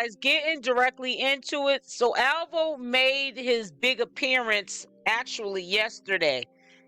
guys, getting directly into it. So Alvo made his big appearance actually yesterday.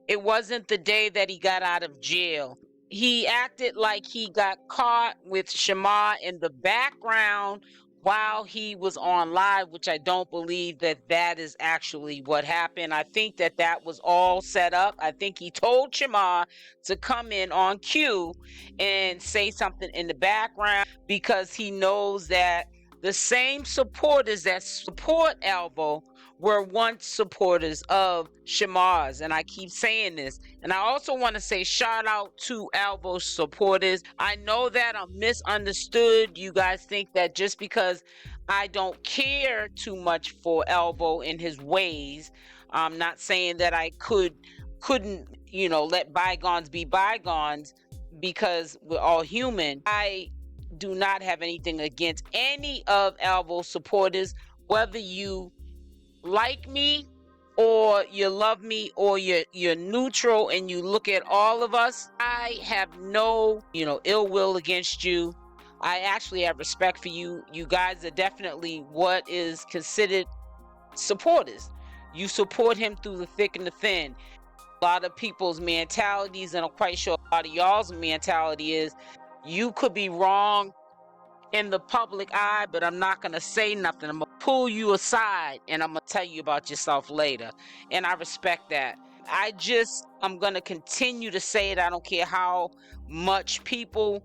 It wasn't the day that he got out of jail. He acted like he got caught with Shamar in the background while he was on live, which I don't believe that that is actually what happened. I think that that was all set up. I think he told Shamar to come in on cue and say something in the background because he knows that the same supporters that support Alvo were once supporters of Shamar's, and I keep saying this. And I also want to say shout out to Alvo's supporters. I know that I'm misunderstood. You guys think that just because I don't care too much for Alvo and his ways, I'm not saying that I couldn't, you know, let bygones be bygones, because we're all human. I do not have anything against any of Alvo's supporters, whether you like me or you love me or you're neutral and you look at all of us. I have no, you know, ill will against you. I actually have respect for you. You guys are definitely what is considered supporters. You support him through the thick and the thin. A lot of people's mentalities, and I'm quite sure a lot of y'all's mentality is, you could be wrong in the public eye, but I'm not going to say nothing. I'm going to pull you aside and I'm going to tell you about yourself later. And I respect that. I'm going to continue to say it. I don't care how much people,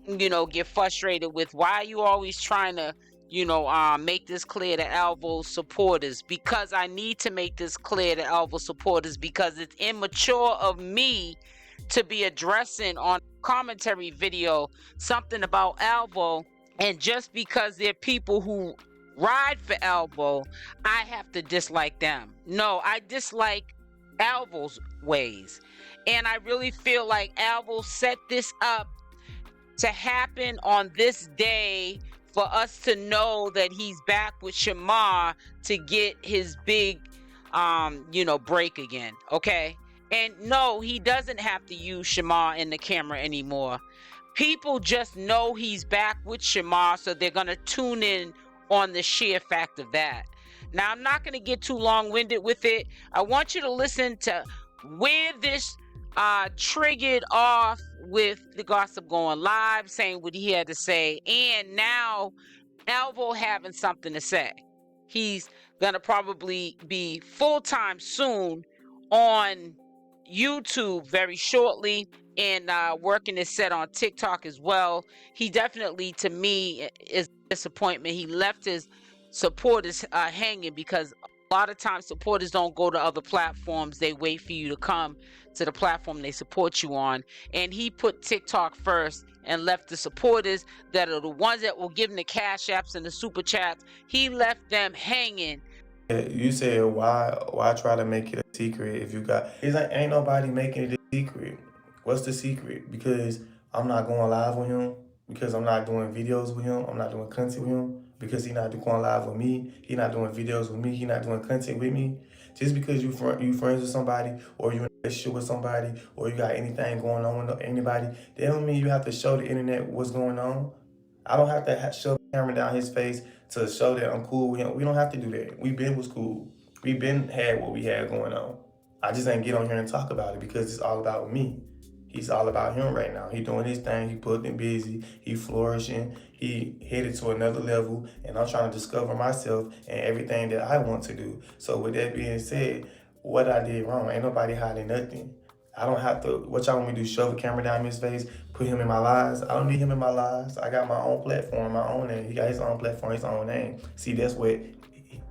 you know, get frustrated with, why are you always trying to, you know, make this clear to Alvo's supporters? Because I need to make this clear to Alvo's supporters, because it's immature of me to be addressing on commentary video something about Alvo, and just because they're people who ride for Alvo, I have to dislike them. No, I dislike Alvo's ways. And I really feel like Alvo set this up to happen on this day for us to know that he's back with Shamar to get his big, you know, break again. Okay. And no, he doesn't have to use Shamar in the camera anymore. People just know he's back with Shamar, so they're going to tune in on the sheer fact of that. Now, I'm not going to get too long-winded with it. I want you to listen to where this triggered off with the gossip going live, saying what he had to say, and now Alvo having something to say. He's going to probably be full-time soon on YouTube very shortly, and working his set on TikTok as well. He definitely, to me, is a disappointment. He left his supporters hanging, because a lot of times supporters don't go to other platforms. They wait for you to come to the platform they support you on. And he put TikTok first and left the supporters that are the ones that will give him the cash apps and the super chats. He left them hanging. You said why try to make it a secret if you got, it's like ain't nobody making it a secret. What's the secret? Because I'm not going live with him, because I'm not doing videos with him, I'm not doing content with him, because he's not going live with me, he not doing videos with me, he not doing content with me. Just because you friends with somebody, or you in a relationship with somebody, or you got anything going on with anybody, that don't mean you have to show the internet what's going on. I don't have to shove the camera down his face to show that I'm cool with him. We don't have to do that. We been was cool. We been had what we had going on. I just ain't get on here and talk about it because it's all about me. He's all about him right now. He doing his thing. He putting it busy. He flourishing. He headed to another level. And I'm trying to discover myself and everything that I want to do. So with that being said, what I did wrong, ain't nobody hiding nothing. I don't have to, what y'all want me to do, shove a camera down his face, put him in my lives? I don't need him in my lives. I got my own platform, my own name. He got his own platform, his own name. See, that's what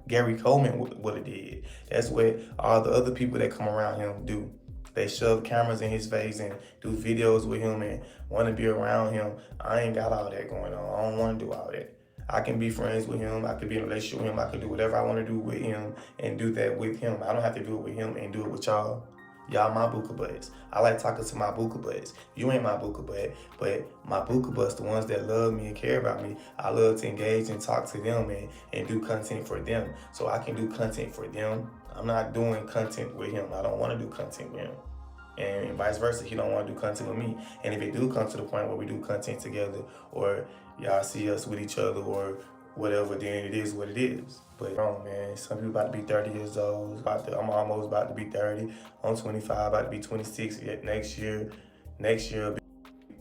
Gary Coleman would have did. That's what all the other people that come around him do. They shove cameras in his face and do videos with him and want to be around him. I ain't got all that going on. I don't want to do all that. I can be friends with him. I can be in a relationship with him. I can do whatever I want to do with him and do that with him. I don't have to do it with him and do it with y'all. Y'all my buka butts. I like talking to my buka butts. You ain't my buka butt, but my buka butts, the ones that love me and care about me, I love to engage and talk to them and do content for them. So I can do content for them. I'm not doing content with him. I don't want to do content with him. And vice versa, he don't want to do content with me. And if it do come to the point where we do content together, or y'all see us with each other, or whatever, then it is what it is. But man, some people about to be 30 years old. I'm almost about to be 30. I'm 25, about to be 26 next year. Next year I'll be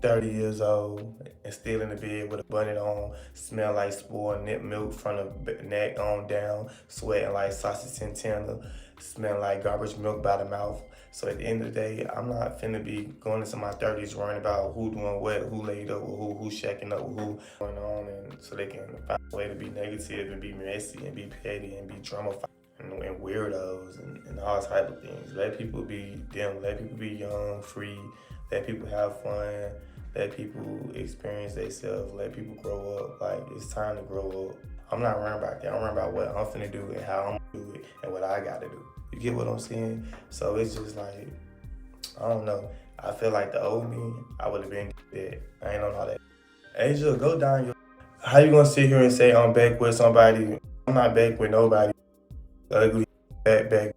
30 years old and still in the bed with a bunny on, smell like spoiled nip milk from the neck on down, sweating like sausage and tender, smelling like garbage milk by the mouth. So at the end of the day, I'm not finna be going into my 30s worrying about who doing what, who laid up with who shacking up with who, going on, and so they can find a way to be negative and be messy and be petty and be drama and weirdos and all type of things. Let people be them. Let people be young, free. Let people have fun. Let people experience themselves. Let people grow up. Like, it's time to grow up. I'm not worrying about that. I'm worrying about what I'm finna do and how I'm gonna do it and what I gotta do. You get what I'm saying? So it's just like, I don't know. I feel like the old me, I would have been dead. I ain't on all that. Asia, go down your. How you gonna sit here and say I'm back with somebody? I'm not back with nobody. Ugly, back.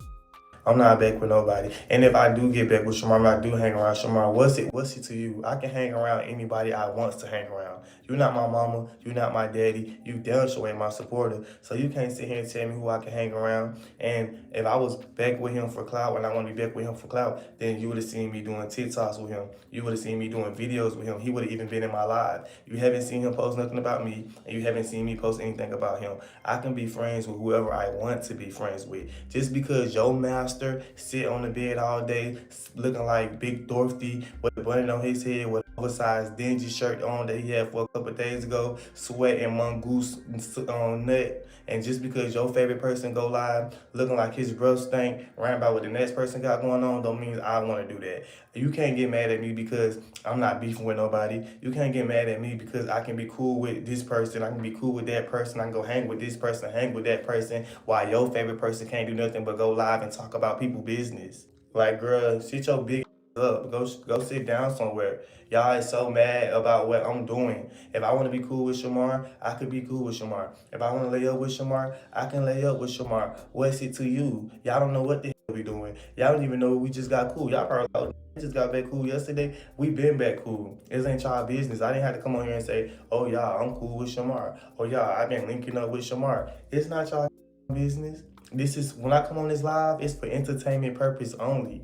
I'm not back with nobody. And if I do get back with Shamar, I do hang around Shamar. What's it to you? I can hang around anybody I want to hang around. You're not my mama. You're not my daddy. You damn sure ain't my supporter. So you can't sit here and tell me who I can hang around. And if I was back with him for clout and I want to be back with him for clout, then you would have seen me doing TikToks with him. You would have seen me doing videos with him. He would have even been in my live. You haven't seen him post nothing about me, and you haven't seen me post anything about him. I can be friends with whoever I want to be friends with. Just because your master sit on the bed all day looking like Big Dorothy with a bunny on his head with an oversized dingy shirt on that he had for a couple of days ago, sweating mongoose nut, and just because your favorite person go live looking like his breath stink, right about what the next person got going on, don't mean I want to do that. You can't get mad at me because I'm not beefing with nobody. You can't get mad at me because I can be cool with this person, I can be cool with that person, I can go hang with this person, hang with that person, while your favorite person can't do nothing but go live and talk about people's business. Like, girl, sit your big up. Go sit down somewhere. Y'all is so mad about what I'm doing. If I want to be cool with Shamar, I could be cool with Shamar. If I want to lay up with Shamar, I can lay up with Shamar. What's it to you? Y'all don't know what the hell we doing. Y'all don't even know we just got cool. Y'all probably like, we just got back cool yesterday. We been back cool. This ain't y'all business. I didn't have to come on here and say, oh y'all, I'm cool with Shamar. Oh y'all, I've been linking up with Shamar. It's not y'all business. This is, when I come on this live, it's for entertainment purpose only.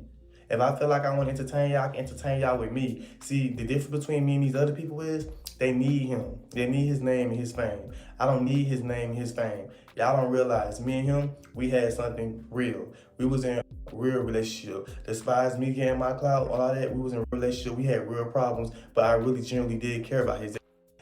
If I feel like I want to entertain y'all, I can entertain y'all with me. See, the difference between me and these other people is they need him. They need his name and his fame. I don't need his name and his fame. Y'all don't realize, me and him, we had something real. We was in a real relationship. Despite me getting my clout, all that, we was in a relationship. We had real problems, but I really genuinely did care about his.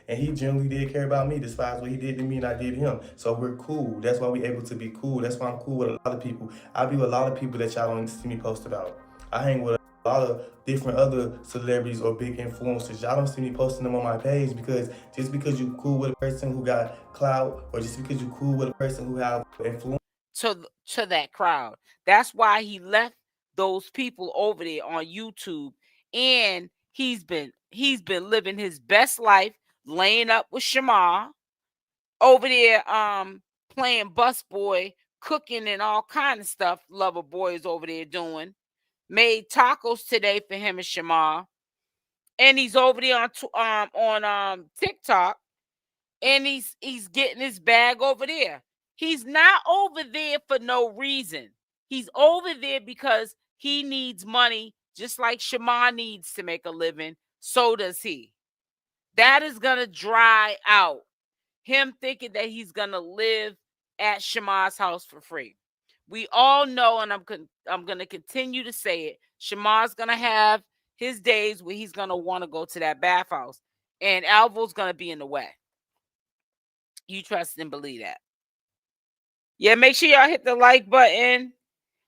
And he generally did care about me, despite what he did to me and I did to him. So we're cool. That's why we're able to be cool. That's why I'm cool with a lot of people. I be with a lot of people that y'all don't see me post about. I hang with a lot of different other celebrities or big influencers. Y'all don't see me posting them on my page because just because you cool with a person who got clout or just because you cool with a person who have influence. To that crowd. That's why he left those people over there on YouTube, and he's been living his best life, laying up with Shamar over there, playing busboy, cooking and all kind of stuff. Lover boy is over there doing. Made tacos today for him and Shamar, and he's over there on TikTok, and he's getting his bag over there. He's not over there for no reason. He's over there because he needs money, just like Shamar needs to make a living. So does he. That is gonna dry out. Him thinking that he's gonna live at Shamar's house for free. We all know, and I'm gonna continue to say it. Shamar's gonna have his days where he's gonna want to go to that bathhouse, and Alvo's gonna be in the way. You trust and believe that. Yeah, make sure y'all hit the like button.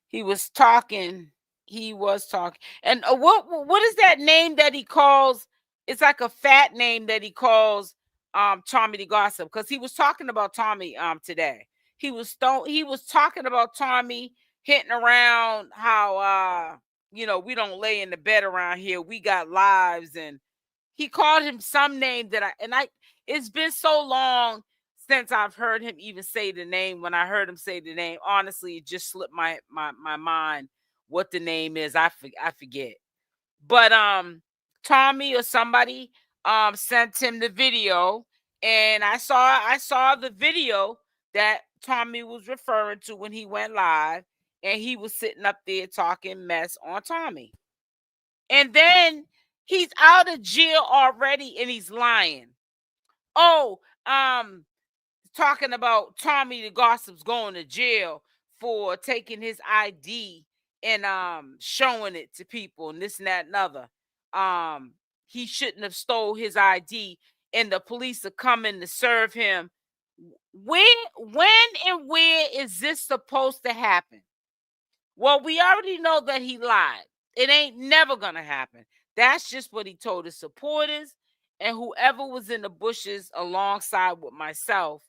He was talking. And what is that name that he calls? It's like a fat name that he calls Tommythegossip, because he was talking about Tommy today. He was talking about Tommy hitting around how we don't lay in the bed around here. We got lives, and he called him some name that it's been so long since I've heard him even say the name. When I heard him say the name, honestly, it just slipped my mind what the name is. I forget. But Tommy or somebody sent him the video, And I saw the video that Tommy was referring to when he went live, and he was sitting up there talking mess on Tommy. And then he's out of jail already and he's lying. Oh, talking about Tommythegossip's going to jail for taking his ID and showing it to people and this and that and other. He shouldn't have stole his ID, and the police are coming to serve him. When and where is this supposed to happen? Well, we already know that he lied. It ain't never gonna happen. That's just what he told his supporters and whoever was in the bushes alongside with myself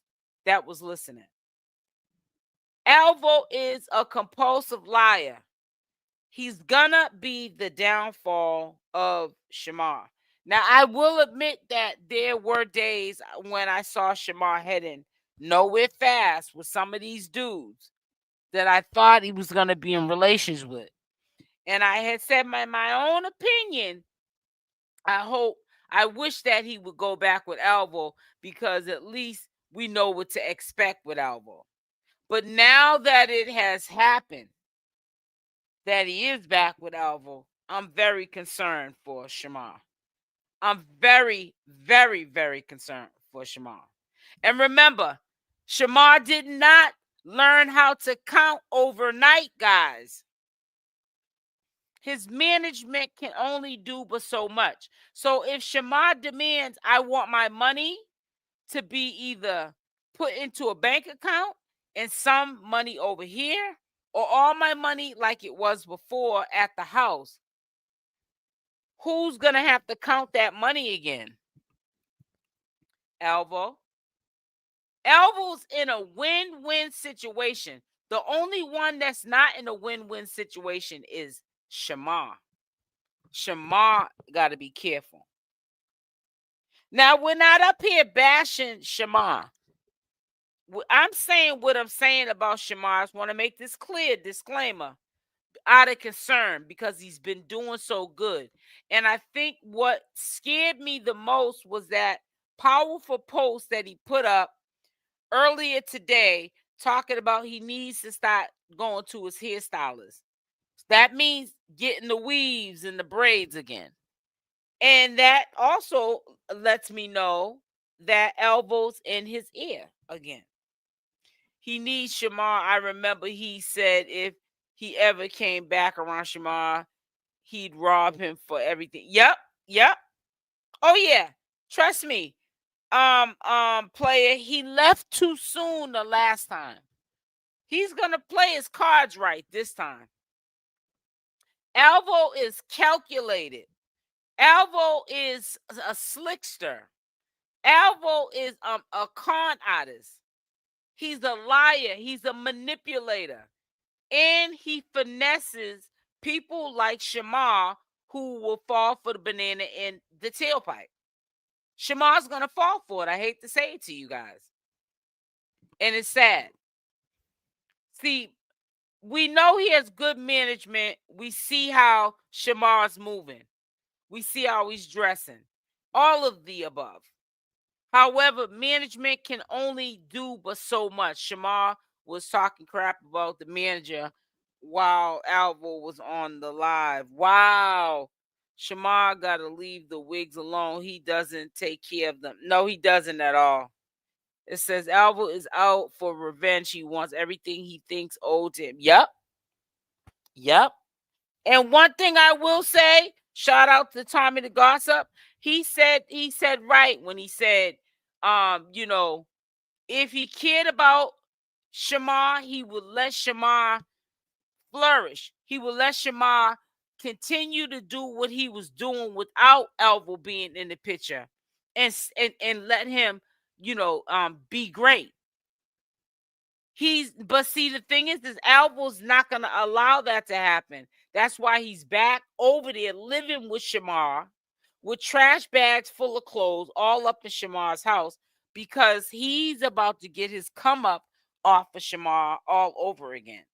that was listening. Alvo is a compulsive liar. He's gonna be the downfall of Shamar. Now, I will admit that there were days when I saw Shamar heading nowhere fast with some of these dudes that I thought he was going to be in relations with. And I had said my own opinion. I wish that he would go back with Alvo, because at least we know what to expect with Alvo. But now that it has happened, that he is back with Alvo, I'm very concerned for Shamar. I'm very, very, very concerned for Shamar. And remember, Shamar did not learn how to count overnight, guys. His management can only do but so much. So if Shamar demands, I want my money to be either put into a bank account and some money over here, or all my money like it was before at the house, who's going to have to count that money again? Alvo. Alvo's in a win-win situation. The only one that's not in a win-win situation is Shamar. Shamar got to be careful. Now, we're not up here bashing Shamar. I'm saying what I'm saying about Shamar. I just want to make this clear, disclaimer, out of concern, because he's been doing so good. And I think what scared me the most was that powerful post that he put up earlier today, talking about he needs to start going to his hairstylist. That means getting the weaves and the braids again. And that also lets me know that Alvo's in his ear again. He needs Shamar. I remember he said if he ever came back around Shamar, he'd rob him for everything. Yep. Oh yeah. Trust me. Player, he left too soon the last time. He's gonna play his cards right this time. Alvo is calculated. Alvo is a slickster. Alvo is a con artist. He's a liar. He's a manipulator. And he finesses people like Shamar, who will fall for the banana in the tailpipe. Shamar's going to fall for it. I hate to say it to you guys. And it's sad. See, we know he has good management. We see how Shamar's moving. We see how he's dressing. All of the above. However, management can only do but so much. Shamar was talking crap about the manager while Alvo was on the live. Wow. Shamar got to leave the wigs alone. He doesn't take care of them. No, he doesn't at all. It says Alvo is out for revenge. He wants everything he thinks owed to him. Yep. And one thing I will say, shout out to Tommythegossip. He said right when he said, if he cared about Shamar, he would let Shamar flourish. He would let Shamar continue to do what he was doing without Alvo being in the picture, and let him, be great. But see, the thing is Alvo's not going to allow that to happen. That's why he's back over there living with Shamar, with trash bags full of clothes all up in Shamar's house, because he's about to get his come up off of Shamar all over again.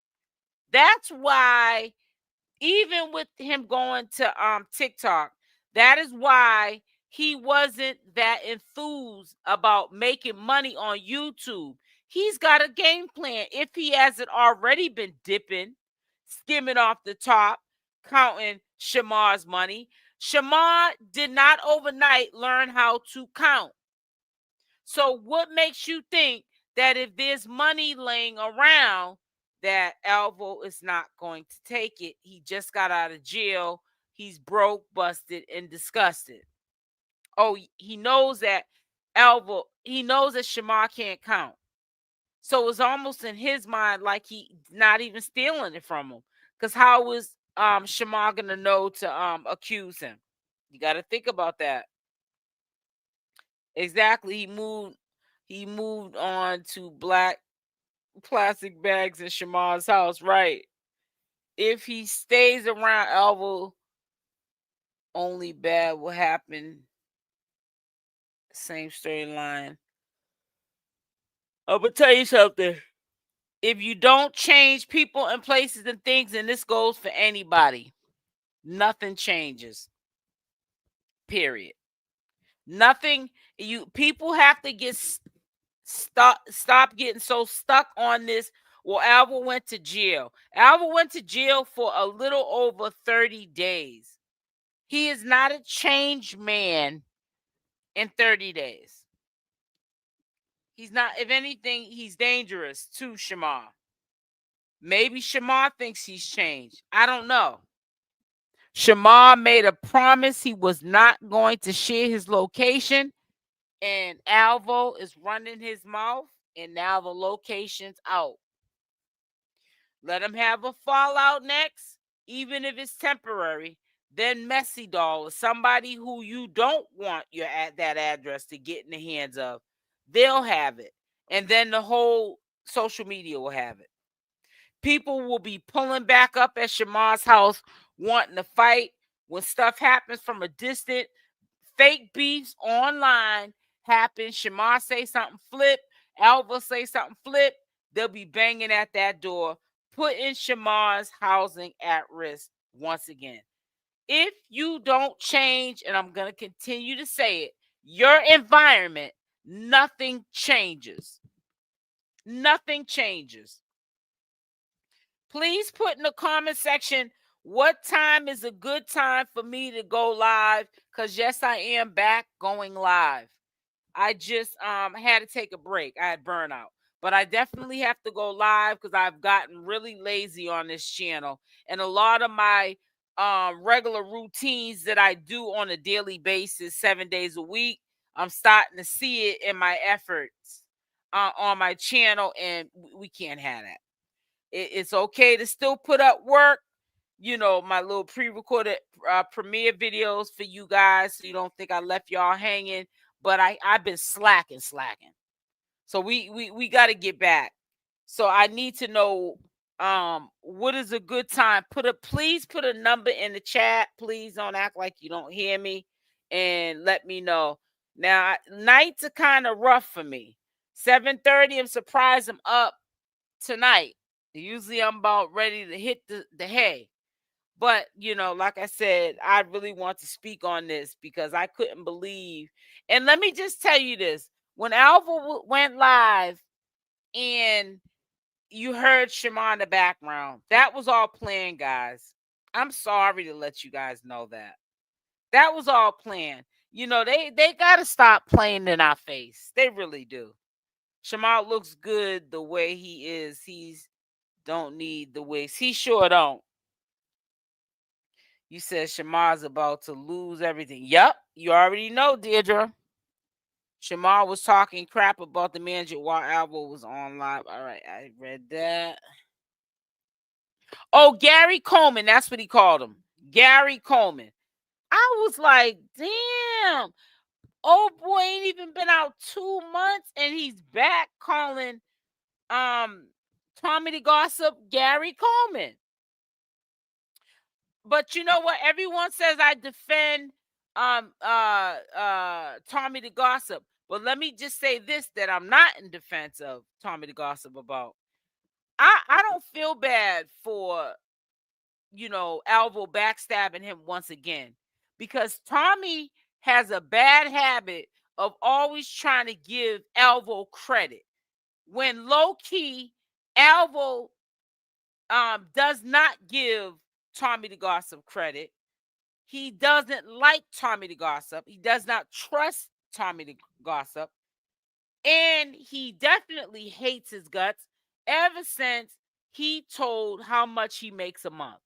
That's why, even with him going to TikTok, that is why he wasn't that enthused about making money on YouTube. He's got a game plan. If he hasn't already been dipping, skimming off the top, counting Shamar's money, Shamar did not overnight learn how to count. So what makes you think that if there's money laying around, that Alvo is not going to take it? He just got out of jail. He's broke, busted, and disgusted. Oh, he knows that he knows that Shamar can't count. So it's almost in his mind like he not even stealing it from him. Because how was Shamar gonna know to accuse him? You got to think about that. Exactly. He moved on to black plastic bags in Shamar's house, right? If he stays around Alvo, only bad will happen. Same storyline. I'm gonna tell you something. If you don't change people and places and things, and this goes for anybody, nothing changes. Period. Nothing. People have to get stop getting so stuck on this. Well, Alvo went to jail. Alvo went to jail for a little over 30 days. He is not a changed man in 30 days. He's not. If anything, he's dangerous to Shamar. Maybe Shamar thinks he's changed. I don't know. Shamar made a promise he was not going to share his location, and Alvo is running his mouth, and now the location's out. Let him have a fallout next, even if it's temporary. Then 𝗪𝗛𝗧𝗖𝗛 or somebody who you don't want that address to get in the hands of, they'll have it. And then the whole social media will have it. People will be pulling back up at Shamar's house wanting to fight. When stuff happens from a distance, fake beefs online happen. Shamar say something, flip. Alvo say something, flip. They'll be banging at that door, putting Shamar's housing at risk once again. If you don't change, and I'm going to continue to say it, your environment, nothing changes. Nothing changes. Please put in the comment section what time is a good time for me to go live, because yes, I am back going live. I just had to take a break. I had burnout. But I definitely have to go live because I've gotten really lazy on this channel. And a lot of my regular routines that I do on a daily basis, 7 days a week, I'm starting to see it in my efforts on my channel, and we can't have that. It's okay to still put up work, my little pre-recorded premiere videos for you guys, so you don't think I left y'all hanging. But I've been slacking. So we got to get back. So I need to know what is a good time. Please put a number in the chat. Please don't act like you don't hear me, and let me know. Now nights are kind of rough for me. 7:30, I'm surprised I'm up tonight. Usually I'm about ready to hit the hay. But, like I said, I really want to speak on this because I couldn't believe. And let me just tell you this. When Alvo went live and you heard Shamar in the background, that was all planned, guys. I'm sorry to let you guys know that. That was all planned. They got to stop playing in our face. They really do. Shamar looks good the way he is. He's don't need the wigs. He sure don't. You said Shamar's about to lose everything. Yep, you already know, Deirdre. Shamar was talking crap about the manager while Alvo was on live. All right, I read that. Oh, Gary Coleman. That's what he called him. Gary Coleman. I was like, damn. Oh boy, ain't even been out 2 months and he's back calling Tommythegossip Gary Coleman. But you know what? Everyone says I defend Tommythegossip. But let me just say this, that I'm not in defense of Tommythegossip about. I don't feel bad for Alvo backstabbing him once again, because Tommy has a bad habit of always trying to give Alvo credit when low key Alvo does not give Tommythegossip credit. He doesn't like Tommythegossip. He does not trust Tommythegossip. And he definitely hates his guts ever since he told how much he makes a month.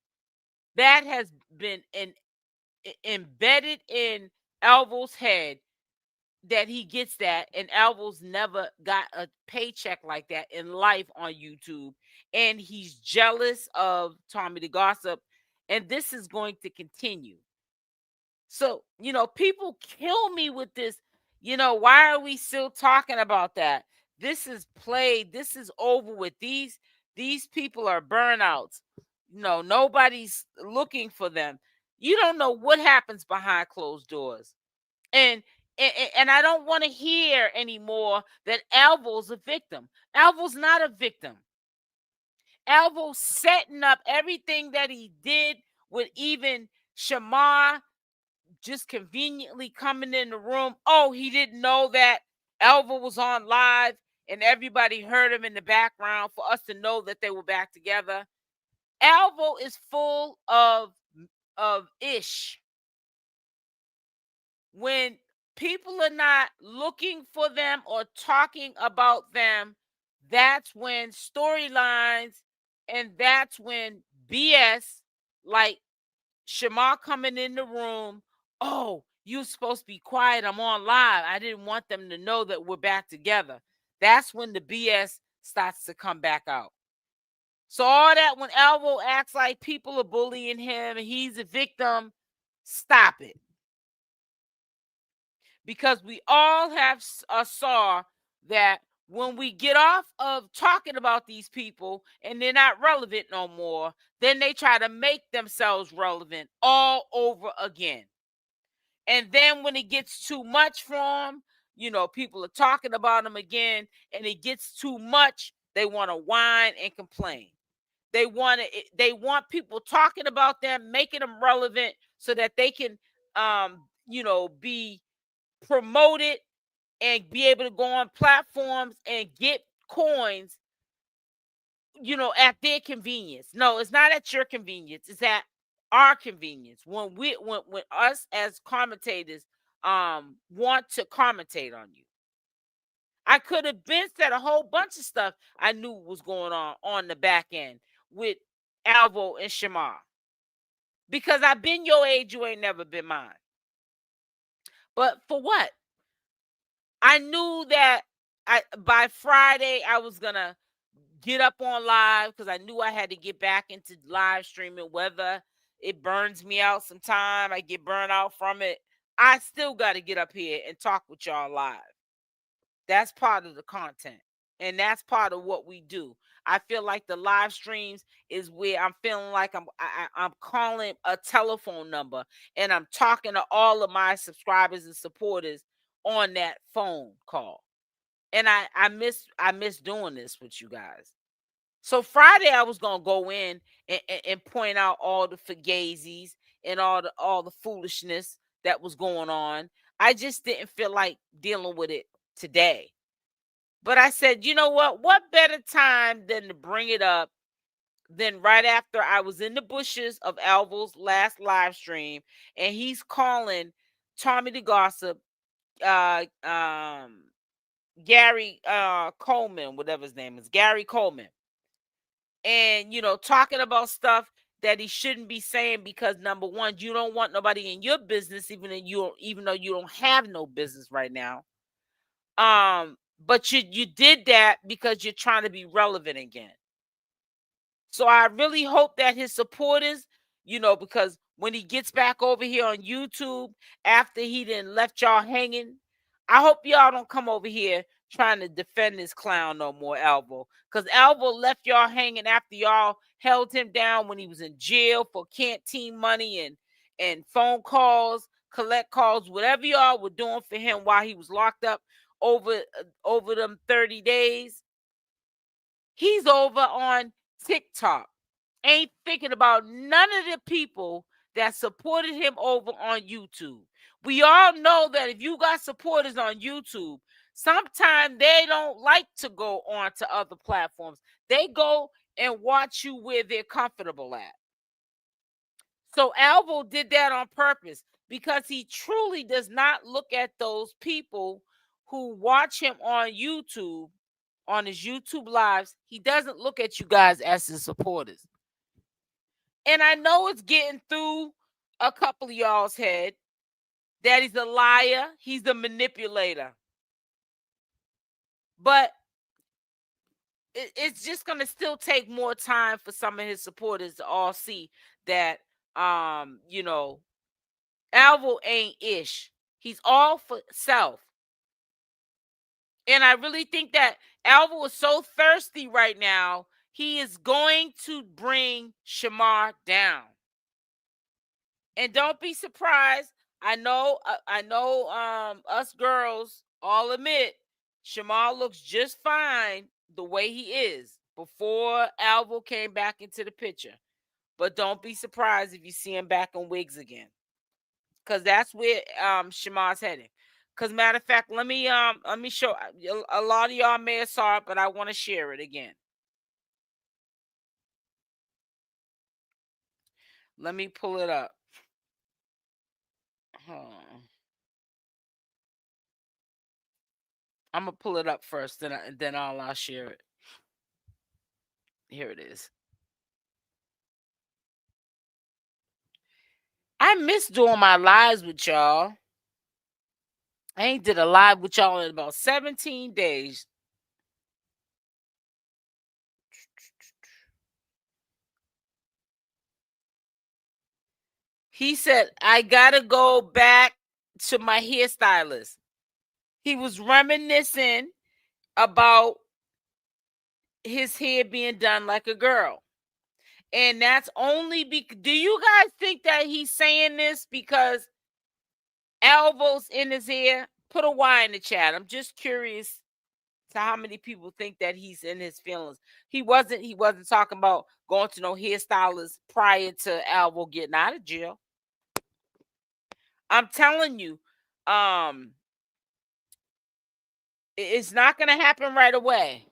That has been embedded in Alvo's head that he gets that, and Alvo's never got a paycheck like that in life on YouTube. And he's jealous of Tommythegossip, and this is going to continue. So, people kill me with this. Why are we still talking about that? This is played. This is over with. These people are burnouts. Nobody's looking for them. You don't know what happens behind closed doors. And I don't want to hear anymore that Alvo's a victim. Alvo's not a victim. Alvo's setting up everything that he did with even Shamar just conveniently coming in the room. Oh, he didn't know that Alvo was on live and everybody heard him in the background for us to know that they were back together. Alvo is full of ish. When people are not looking for them or talking about them, that's when storylines and that's when BS like Shamar coming in the room. Oh, you're supposed to be quiet. I'm on live. I didn't want them to know that we're back together. That's when the BS starts to come back out. So all that when Alvo acts like people are bullying him and he's a victim, stop it. Because we all have saw that when we get off of talking about these people and they're not relevant no more, then they try to make themselves relevant all over again. And then when it gets too much for them, people are talking about them again, and it gets too much, they want to whine and complain. They want people talking about them, making them relevant so that they can be promoted and be able to go on platforms and get coins, at their convenience. No, it's not at your convenience. It's at our convenience. When us as commentators want to commentate on you. I could have been said a whole bunch of stuff I knew was going on the back end with Alvo and Shamar. Because I've been your age, you ain't never been mine. But for what? I knew that by Friday I was gonna get up on live because I knew I had to get back into live streaming, whether it burns me out sometime, I get burned out from it. I still got to get up here and talk with y'all live. That's part of the content. And that's part of what we do. I feel like the live streams is where I'm feeling like I'm calling a telephone number and I'm talking to all of my subscribers and supporters on that phone call. And I miss doing this with you guys. So Friday I was gonna go in and point out all the fugazis and all the foolishness that was going on. I just didn't feel like dealing with it today. But I said, you know what? What better time than to bring it up than right after I was in the bushes of Alvo's last live stream, and he's calling Tommythegossip, Gary Coleman, whatever his name is, Gary Coleman, and talking about stuff that he shouldn't be saying because number one, you don't want nobody in your business, even though you don't have no business right now. But you did that because you're trying to be relevant again. So I really hope that his supporters, because when he gets back over here on YouTube after he done left y'all hanging, I hope y'all don't come over here trying to defend this clown no more, Alvo. Because Alvo left y'all hanging after y'all held him down when he was in jail for canteen money and phone calls, collect calls, whatever y'all were doing for him while he was locked up over them 30 days. He's over on TikTok. Ain't thinking about none of the people that supported him over on YouTube. We all know that if you got supporters on YouTube, sometimes they don't like to go on to other platforms. They go and watch you where they're comfortable at. So Alvo did that on purpose because he truly does not look at those people who watch him on YouTube, on his YouTube lives. He doesn't look at you guys as his supporters. And I know it's getting through a couple of y'all's head that he's a liar, he's a manipulator. But it's just gonna still take more time for some of his supporters to all see that you know, Alvo ain't ish. He's all for self. And I really think that Alvo is so thirsty right now, he is going to bring Shamar down. And don't be surprised. I know us girls all admit Shamar looks just fine the way he is before Alvo came back into the picture. But don't be surprised if you see him back in wigs again. Because that's where Shamar's heading. Because matter of fact, let me show. A lot of y'all may have saw it, but I want to share it again. Let me pull it up. I'm gonna pull it up first, then I'll share it. Here it is. I miss doing my lives with y'all. I ain't did a live with y'all in about 17 days. He said, I gotta go back to my hairstylist. He was reminiscing about his hair being done like a girl. And that's only because, do you guys think that he's saying this because Alvo's in his ear? Put a Y in the chat. I'm just curious to how many people think that he's in his feelings. He wasn't talking about going to no hairstylist prior to Alvo getting out of jail. I'm telling you, it's not gonna happen right away.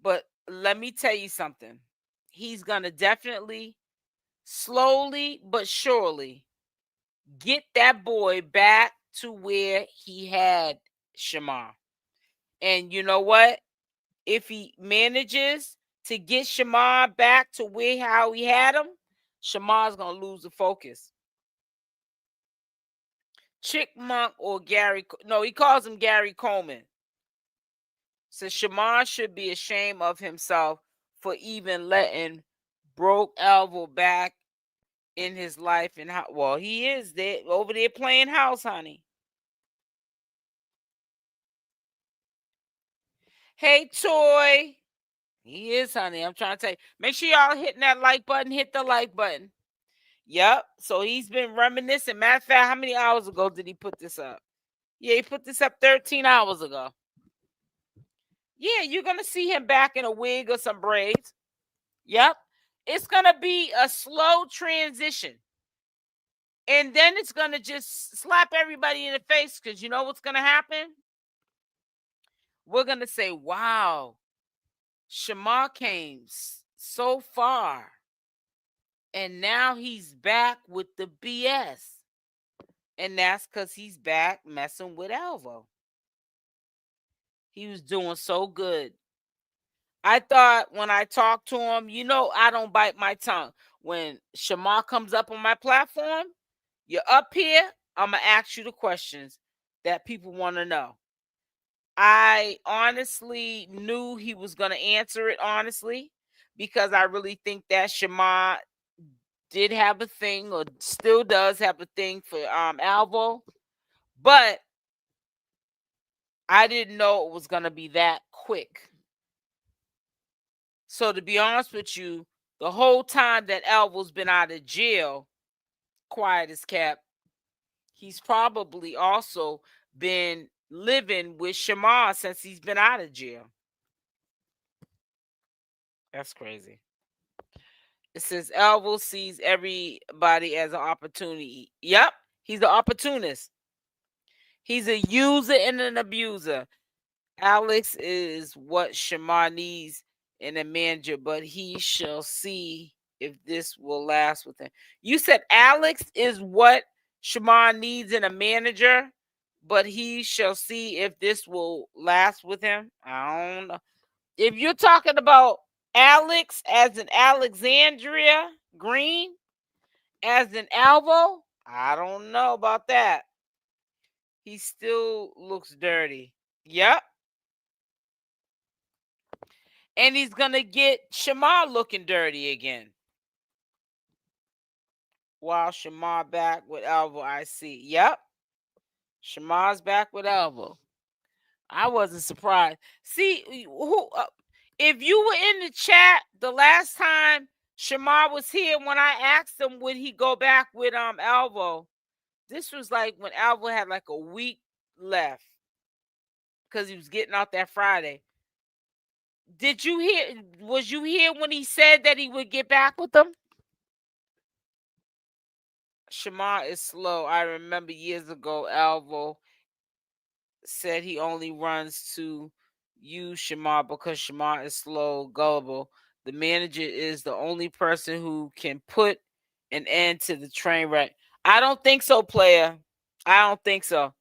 But let me tell you something. He's gonna definitely, slowly but surely, get that boy back to where he had Shamar. And you know what? If he manages to get Shamar back to where how he had him, Shamar's gonna lose the focus. Chickmunk or Gary, no, he calls him Gary Coleman. So Shamar should be ashamed of himself for even letting broke Alvo back in his life. And how, well, he is there over there playing house, honey. Hey, Toy. He is, honey. I'm trying to tell you. Make sure y'all hitting that like button. Hit the like button. Yep. So he's been reminiscing. Matter of fact, how many hours ago did he put this up? Yeah, he put this up 13 hours ago. Yeah, you're going to see him back in a wig or some braids. Yep. It's going to be a slow transition. And then it's going to just slap everybody in the face because you know what's going to happen? We're going to say, wow, Shamar came so far. And now he's back with the BS. And that's because he's back messing with Alvo. He was doing so good. I thought when I talked to him, you know, I don't bite my tongue. When Shamar comes up on my platform, you're up here, I'm going to ask you the questions that people want to know. I honestly knew he was going to answer it honestly because I really think that Shamar did have a thing or still does have a thing for Alvo, but I didn't know it was going to be that quick. So to be honest with you, the whole time that Alvo's been out of jail, quiet as kept, he's probably also been living with Shamar since he's been out of jail. That's crazy. It says Alvo sees everybody as an opportunity. Yep, he's an opportunist. He's a user and an abuser. Alex is what Shamar needs in a manager, but he shall see if this will last with him. You said Alex is what Shamar needs in a manager, but he shall see if this will last with him. I don't know. If you're talking about Alex as an Alexandria Green, as an Alvo, I don't know about that. He still looks dirty. Yep. And he's going to get Shamar looking dirty again. While Shamar back with Alvo, I see. Yep. Shamar's back with Alvo. I wasn't surprised. See, who? If you were in the chat the last time Shamar was here, when I asked him would he go back with Alvo, this was like when Alvo had like a week left because he was getting out that Friday. Did you hear? Was you here when he said that he would get back with them? Shamar is slow. I remember years ago, Alvo said he only runs to you, Shamar, because Shamar is slow, gullible. The manager is the only person who can put an end to the train wreck. I don't think so, player. I don't think so.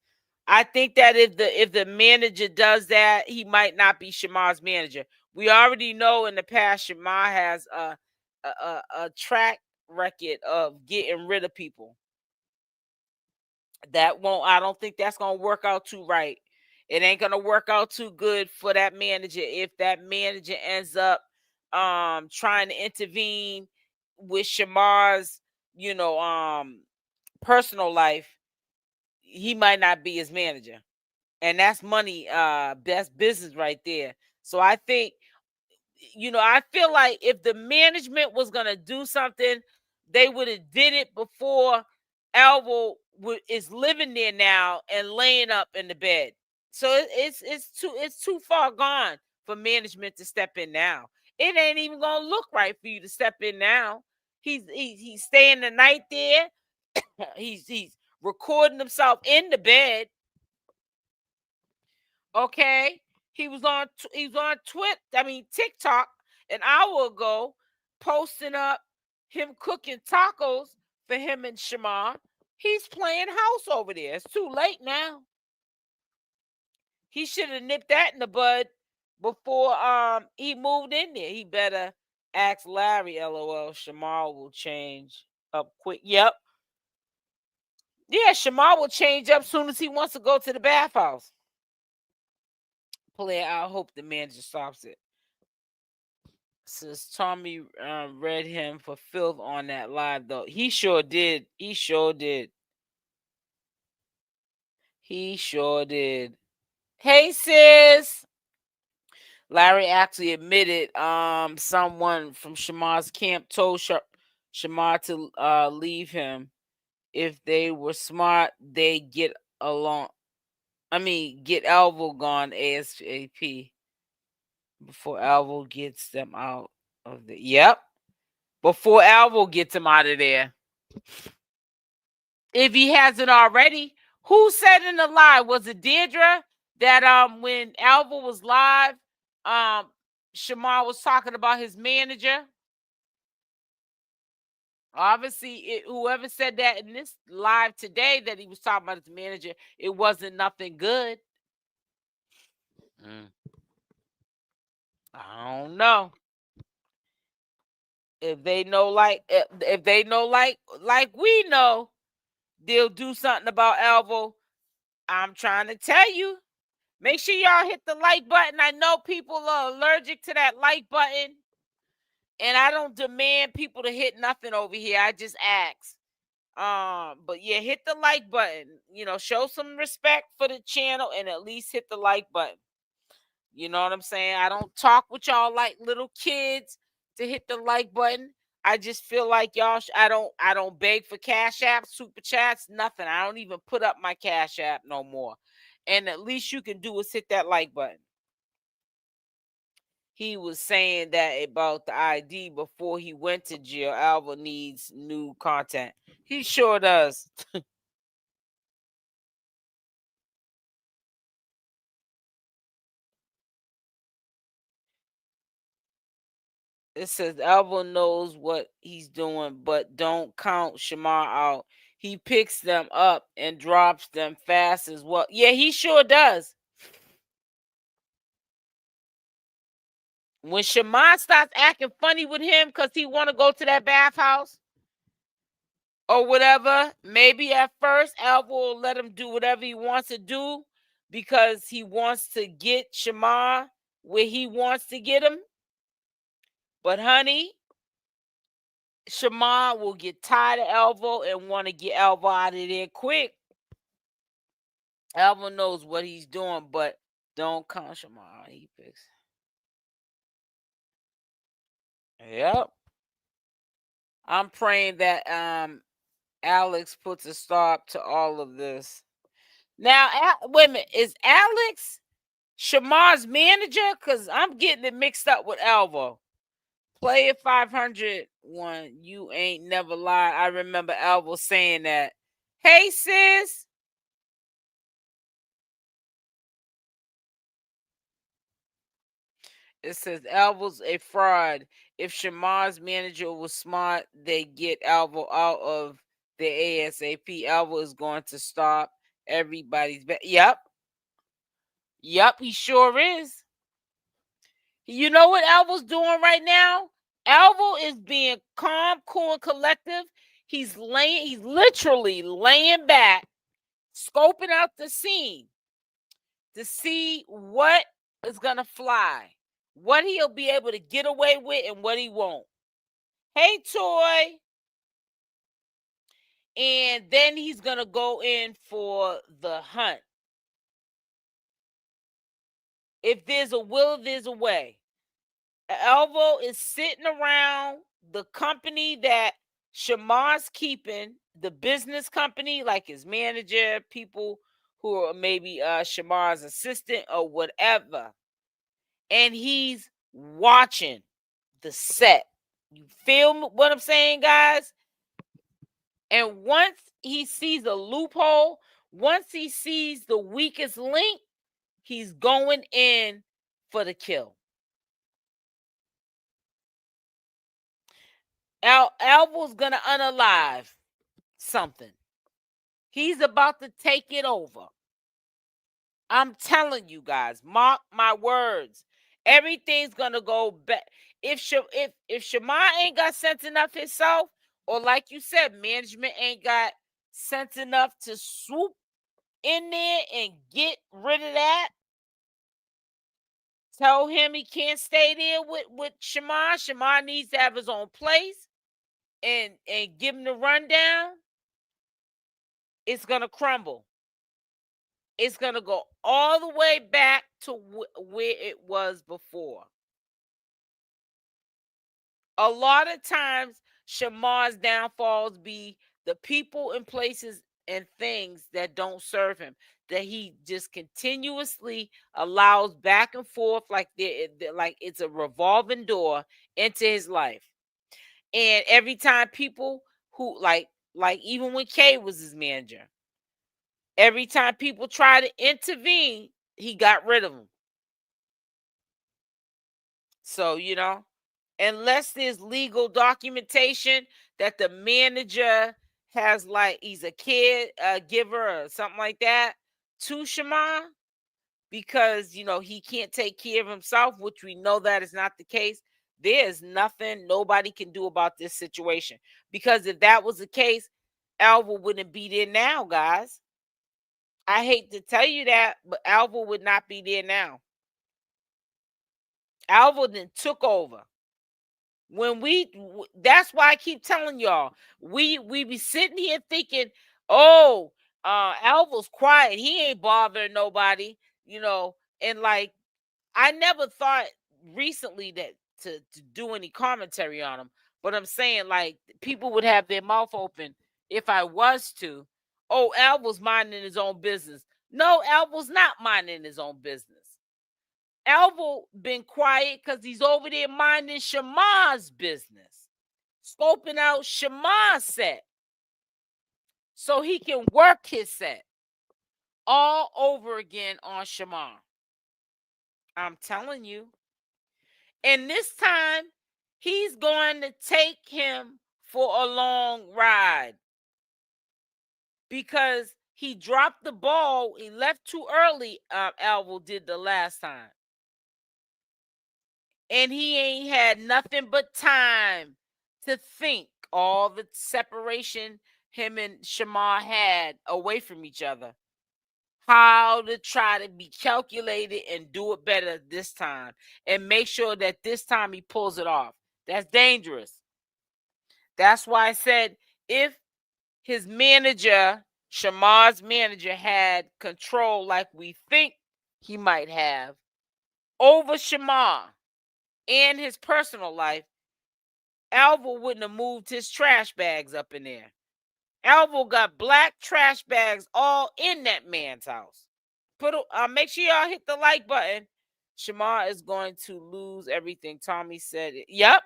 I think that if the manager does that, he might not be Shamar's manager. We already know in the past Shamar has a track record of getting rid of people. That won't. I don't think that's gonna work out too right. It ain't gonna work out too good for that manager if that manager ends up trying to intervene with Shamar's, personal life. He might not be his manager. And that's money, that's business right there. So I think, I feel like if the management was gonna do something, they would have did it before Alvo is living there now and laying up in the bed. So it's too far gone for management to step in now. It ain't even gonna look right for you to step in now. He's staying the night there. he's recording himself in the bed. Okay, he was on TikTok an hour ago, posting up him cooking tacos for him and Shamar. He's playing house over there. It's too late now. He should have nipped that in the bud before he moved in there. He better ask Larry. LOL. Shamar will change up quick. Yep. Yeah, Shamar will change up soon as he wants to go to the bathhouse. Player, I hope the manager stops it. Says Tommy read him for filth on that live, though. He sure did. He sure did. He sure did. Hey, sis. Larry actually admitted someone from Shamar's camp told Shamar to leave him. If they were smart, they get along. Get Alvo gone ASAP before Alvo gets them out of the. Yep. Before Alvo gets him out of there. If he hasn't already. Who said in the live? Was it Deirdre that when Alvo was live, Shamar was talking about his manager? Obviously, whoever said that in this live today that he was talking about his manager, it wasn't nothing good. I don't know. If they know like we know, they'll do something about Alvo. I'm trying to tell you. Make sure y'all hit the like button. I know people are allergic to that like button. And I don't demand people to hit nothing over here. I just ask. But yeah, hit the like button. Show some respect for the channel and at least hit the like button. You know what I'm saying? I don't talk with y'all like little kids to hit the like button. I just feel like y'all. I don't beg for Cash App, Super Chats, nothing. I don't even put up my Cash App no more. And at least you can do is hit that like button. he was saying that about the ID before he went to jail. Alvo needs new content. He sure does. It says Alvo knows what he's doing, but don't count Shamar out. He picks them up and drops them fast as well. Yeah, he sure does. When Shamar starts acting funny with him because he want to go to that bathhouse or whatever, maybe at first Alvo will let him do whatever he wants to do because he wants to get Shamar where he wants to get him. But honey, Shamar will get tired of Alvo and want to get Alvo out of there quick. Alvo knows what he's doing, but don't count Shamar. He picks. Yep. I'm praying that Alex puts a stop to all of this. Now, wait a minute. Is Alex Shamar's manager? Because I'm getting it mixed up with Alvo. Player 501, you ain't never lied. I remember Alvo saying that. Hey, sis. It says Alvo's a fraud. If Shamar's manager was smart, they get Alvo out of the ASAP. Alvo is going to stop everybody's Yep. Yep, he sure is. You know what Alvo's doing right now? Alvo is being calm, cool, and collective. He's literally laying back, scoping out the scene to see what is gonna fly, what he'll be able to get away with and what he won't. Hey, Toy. And then he's gonna go in for the hunt. If there's a will, there's a way. Alvo is sitting around the company that Shamar's keeping, the business company, like his manager, people who are maybe Shamar's assistant or whatever. And he's watching the set. You feel what I'm saying, guys? And once he sees a loophole, once he sees the weakest link, he's going in for the kill. Alvo's gonna unalive something. He's about to take it over. I'm telling you guys, mark my words. Everything's gonna go back. If Shamar ain't got sense enough himself, or like you said, management ain't got sense enough to swoop in there and get rid of that. Tell him he can't stay there with Shamar. Shamar needs to have his own place and give him the rundown. It's gonna crumble. It's gonna go all the way back to where it was before. A lot of times, Shamar's downfalls be the people and places and things that don't serve him, that he just continuously allows back and forth, like like it's a revolving door into his life. And every time people who like even when Kay was his manager, every time people try to intervene, he got rid of them. So, unless there's legal documentation that the manager has, like he's a kid giver or something like that to Shamar, because he can't take care of himself, which we know that is not the case. There's nothing nobody can do about this situation, because if that was the case, Alvo wouldn't be there now, guys. I hate to tell you that, but Alvo would not be there now. Alvo then took over. That's why I keep telling y'all, we be sitting here thinking, oh, Alvo's quiet, he ain't bothering nobody, and like I never thought recently that to do any commentary on him, but I'm saying, like, people would have their mouth open if I was to. Oh, Alvo's minding his own business. No, Alvo's not minding his own business. Alvo been quiet because he's over there minding Shamar's business, scoping out Shamar's set so he can work his set all over again on Shamar. I'm telling you. And this time, he's going to take him for a long ride because he dropped the ball. He left too early, Alvo did the last time. And he ain't had nothing but time to think all the separation him and Shamar had away from each other. How to try to be calculated and do it better this time and make sure that this time he pulls it off. That's dangerous. That's why I said if his manager, Shamar's manager, had control like we think he might have over Shamar and his personal life, Alvo wouldn't have moved his trash bags up in there. Alvo got black trash bags all in that man's house. Make sure y'all hit the like button. Shamar is going to lose everything. Tommy said it. Yep.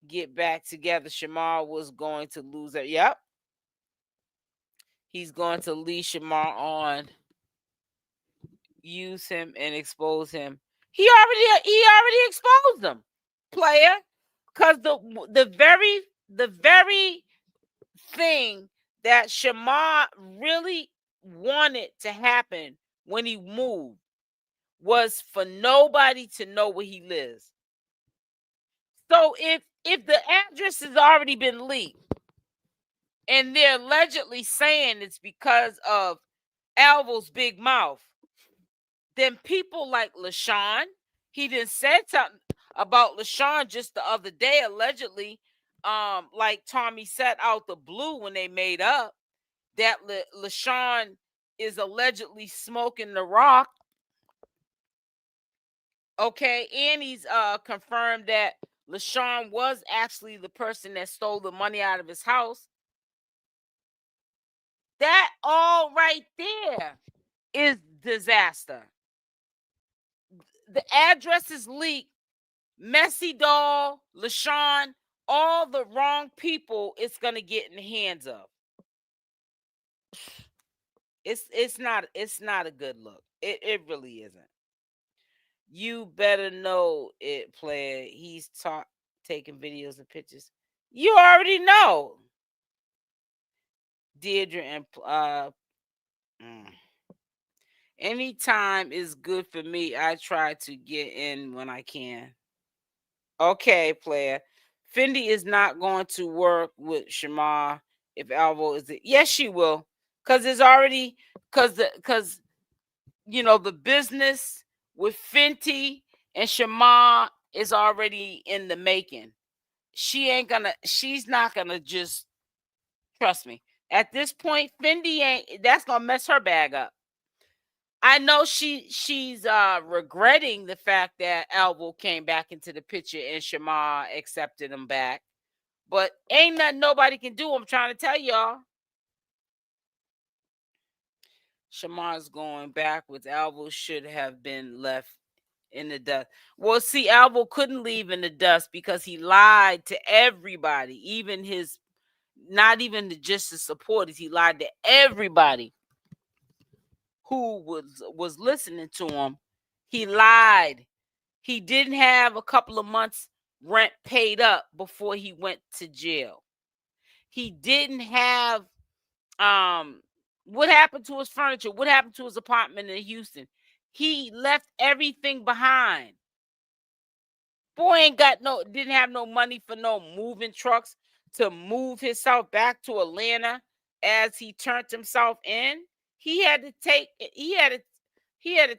Get back together. Shamar was going to lose it. Yep. He's going to lead Shamar on, use him and expose him. He already exposed him, player. Because the very thing that Shamar really wanted to happen when he moved was for nobody to know where he lives. So if the address has already been leaked and they're allegedly saying it's because of Alvo's big mouth, then people like Lashun, he done said something about Lashun just the other day, allegedly, like Tommy said out the blue when they made up that Lashun is allegedly smoking the rock. Okay, and he's confirmed that Lashun was actually the person that stole the money out of his house. That all right there is disaster. The address is leaked. Messy Doll, Lashun, all the wrong people it's gonna get in the hands of. It's not a good look. It really isn't. You better know it, player. He's taking videos and pictures. You already know. Deirdre and anytime is good for me. I try to get in when I can. Okay, player. Fendi is not going to work with Shamar if Alvo is it. Yes, she will. Because it's already because the business with Fenty and Shamar is already in the making. She's not gonna just trust me. At this point, that's gonna mess her bag up. I know she's regretting the fact that Alvo came back into the picture and Shamar accepted him back. But ain't nothing nobody can do. I'm trying to tell y'all. Shamar's going backwards. Alvo should have been left in the dust. Well, see, Alvo couldn't leave in the dust because he lied to everybody, even not even just the supporters. He lied to everybody who was listening to him. He lied. He didn't have a couple of months rent paid up before he went to jail. He didn't have what happened to his furniture? What happened to his apartment in Houston? He left everything behind. Boy didn't have no money for no moving trucks to move himself back to Atlanta as he turned himself in. He had to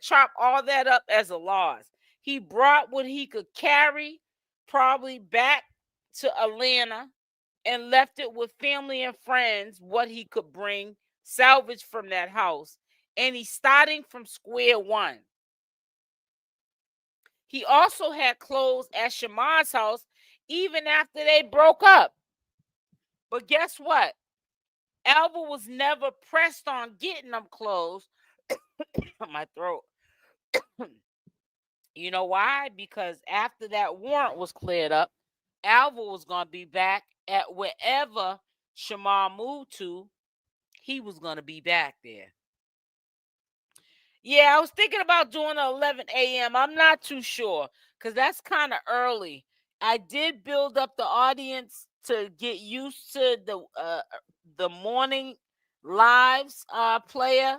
chop all that up as a loss. He brought what he could carry probably back to Atlanta and left it with family and friends what he could bring salvage from that house. And he's starting from square one. He also had clothes at Shamar's house even after they broke up. But guess what? Alvo was never pressed on getting them clothes. My throat. You know why? Because after that warrant was cleared up, Alvo was going to be back at wherever Shamar moved to. He was going to be back there. Yeah, I was thinking about doing 11 a.m. I'm not too sure because that's kind of early. I did build up the audience to get used to the morning lives player,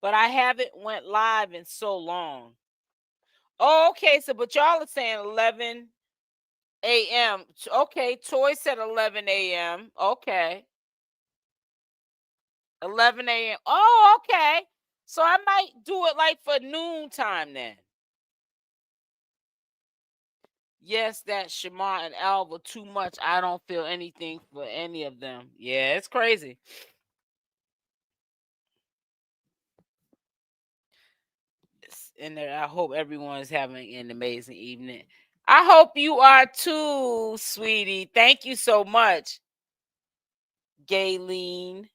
but I haven't went live in so long. Oh, okay. So, but y'all are saying 11 a.m. Okay, Toy said 11 a.m. Okay. 11 a.m. Oh, okay. So I might do it like for noon time then. Yes, that Shamar and Alva too much. I don't feel anything for any of them. Yeah, it's crazy. And I hope everyone is having an amazing evening. I hope you are too, sweetie. Thank you so much, Gayleen.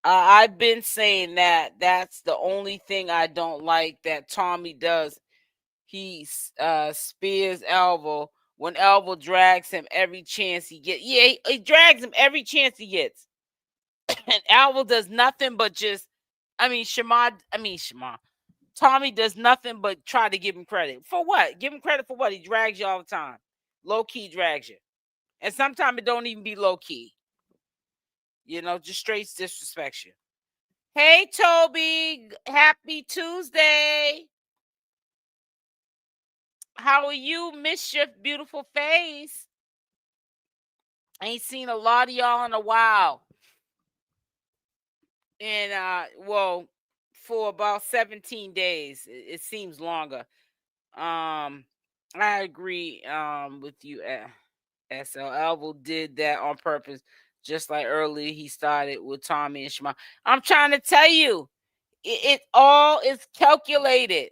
I've been saying that that's the only thing I don't like that Tommy does. He spears Alvo when Alvo drags him every chance he gets. Yeah, he drags him every chance he gets. And Alvo does nothing but just, Shamar. Tommy does nothing but try to give him credit. For what? Give him credit for what? He drags you all the time. Low key drags you. And sometimes it don't even be low key. Just straight disrespects you. Hey, Toby. Happy Tuesday. How are you? Mischief, beautiful face. I ain't seen a lot of y'all in a while. And, for about 17 days. It seems longer. I agree with you, SL. Alvo did that on purpose. Just like earlier, he started with Tommy and Shamar. I'm trying to tell you, it all is calculated.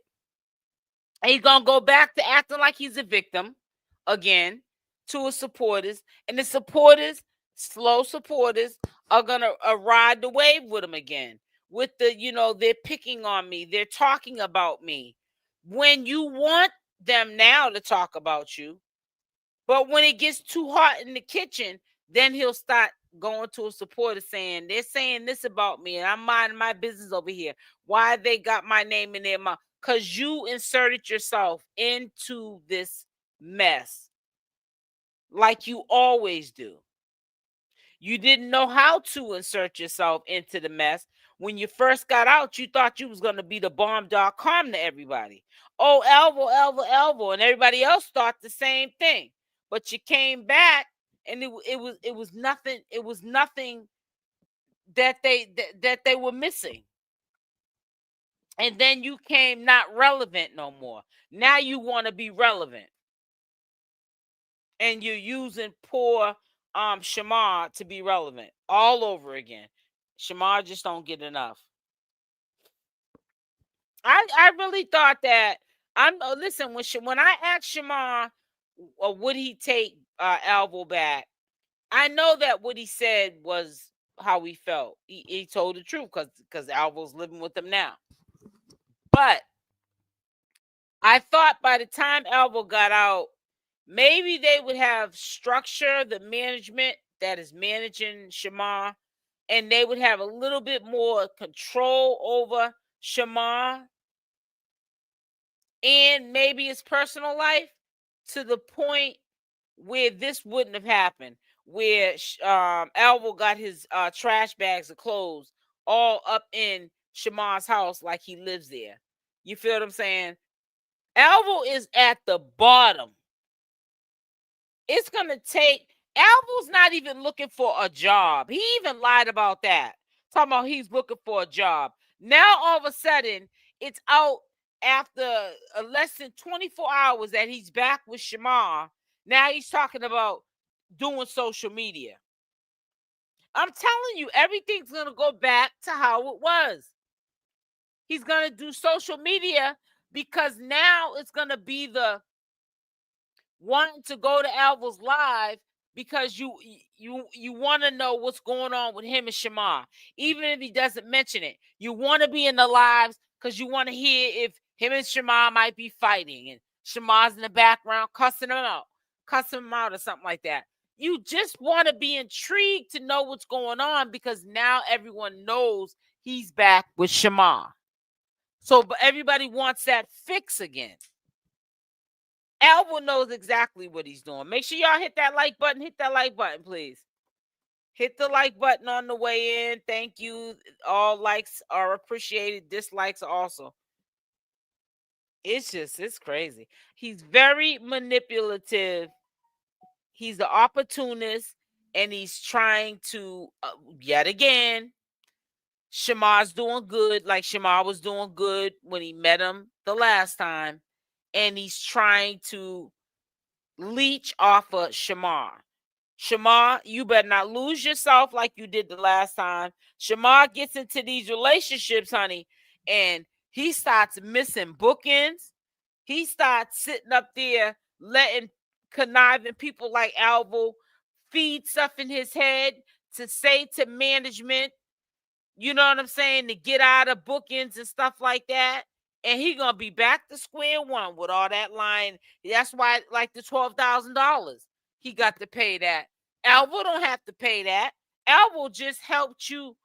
He's gonna go back to acting like he's a victim again to his supporters, and the supporters, slow supporters, are gonna ride the wave with him again. With they're picking on me, they're talking about me. When you want them now to talk about you, but when it gets too hot in the kitchen, then he'll start going to a supporter saying, they're saying this about me, and I'm minding my business over here. Why they got my name in their mouth? Because you inserted yourself into this mess like you always do. You didn't know how to insert yourself into the mess. When you first got out, you thought you was going to be the bomb.com to everybody. Oh, Alvo, and everybody else thought the same thing. But you came back, and it was nothing. It was nothing that they were missing. And then you came not relevant no more. Now you want to be relevant, and you're using poor Shamar to be relevant all over again. Shamar just don't get enough. I really thought that listen, when I asked Shamar would he take Alvo back, I know that what he said was how he felt. He told the truth because Alvo's living with him now. But I thought by the time Alvo got out, maybe they would have structure, the management that is managing Shamar, and they would have a little bit more control over Shamar and maybe his personal life, to the point where this wouldn't have happened, where Alvo got his trash bags of clothes all up in Shamar's house like he lives there. You feel what I'm saying? Alvo is at the bottom. It's going to take... Alvo's not even looking for a job. He even lied about that. Talking about he's looking for a job. Now, all of a sudden, it's out after less than 24 hours that he's back with Shamar. Now he's talking about doing social media. I'm telling you, everything's going to go back to how it was. He's going to do social media because now it's going to be the wanting to go to Alvo's live because you want to know what's going on with him and Shamar. Even if he doesn't mention it, you want to be in the lives because you want to hear if him and Shamar might be fighting, and Shamar's in the background cussing him out or something like that. You just want to be intrigued to know what's going on, because now everyone knows he's back with Shamar. So, but everybody wants that fix again. Alvo knows exactly what he's doing. Make sure y'all hit that like button. Hit that like button, please. Hit the like button on the way in. Thank you. All likes are appreciated. Dislikes also. It's crazy. He's very manipulative. He's the opportunist, and he's trying to, yet again, Shamar's doing good, like Shamar was doing good when he met him the last time, and he's trying to leech off of Shamar. Shamar, you better not lose yourself like you did the last time. Shamar gets into these relationships, honey, and he starts missing bookends. He starts sitting up there letting conniving people like Alvo feed stuff in his head to say to management, you know what I'm saying, to get out of bookings and stuff like that. And he gonna be back to square one with all that line. That's why, like the $12,000, he got to pay that. Alvo don't have to pay that. Alvo just helped you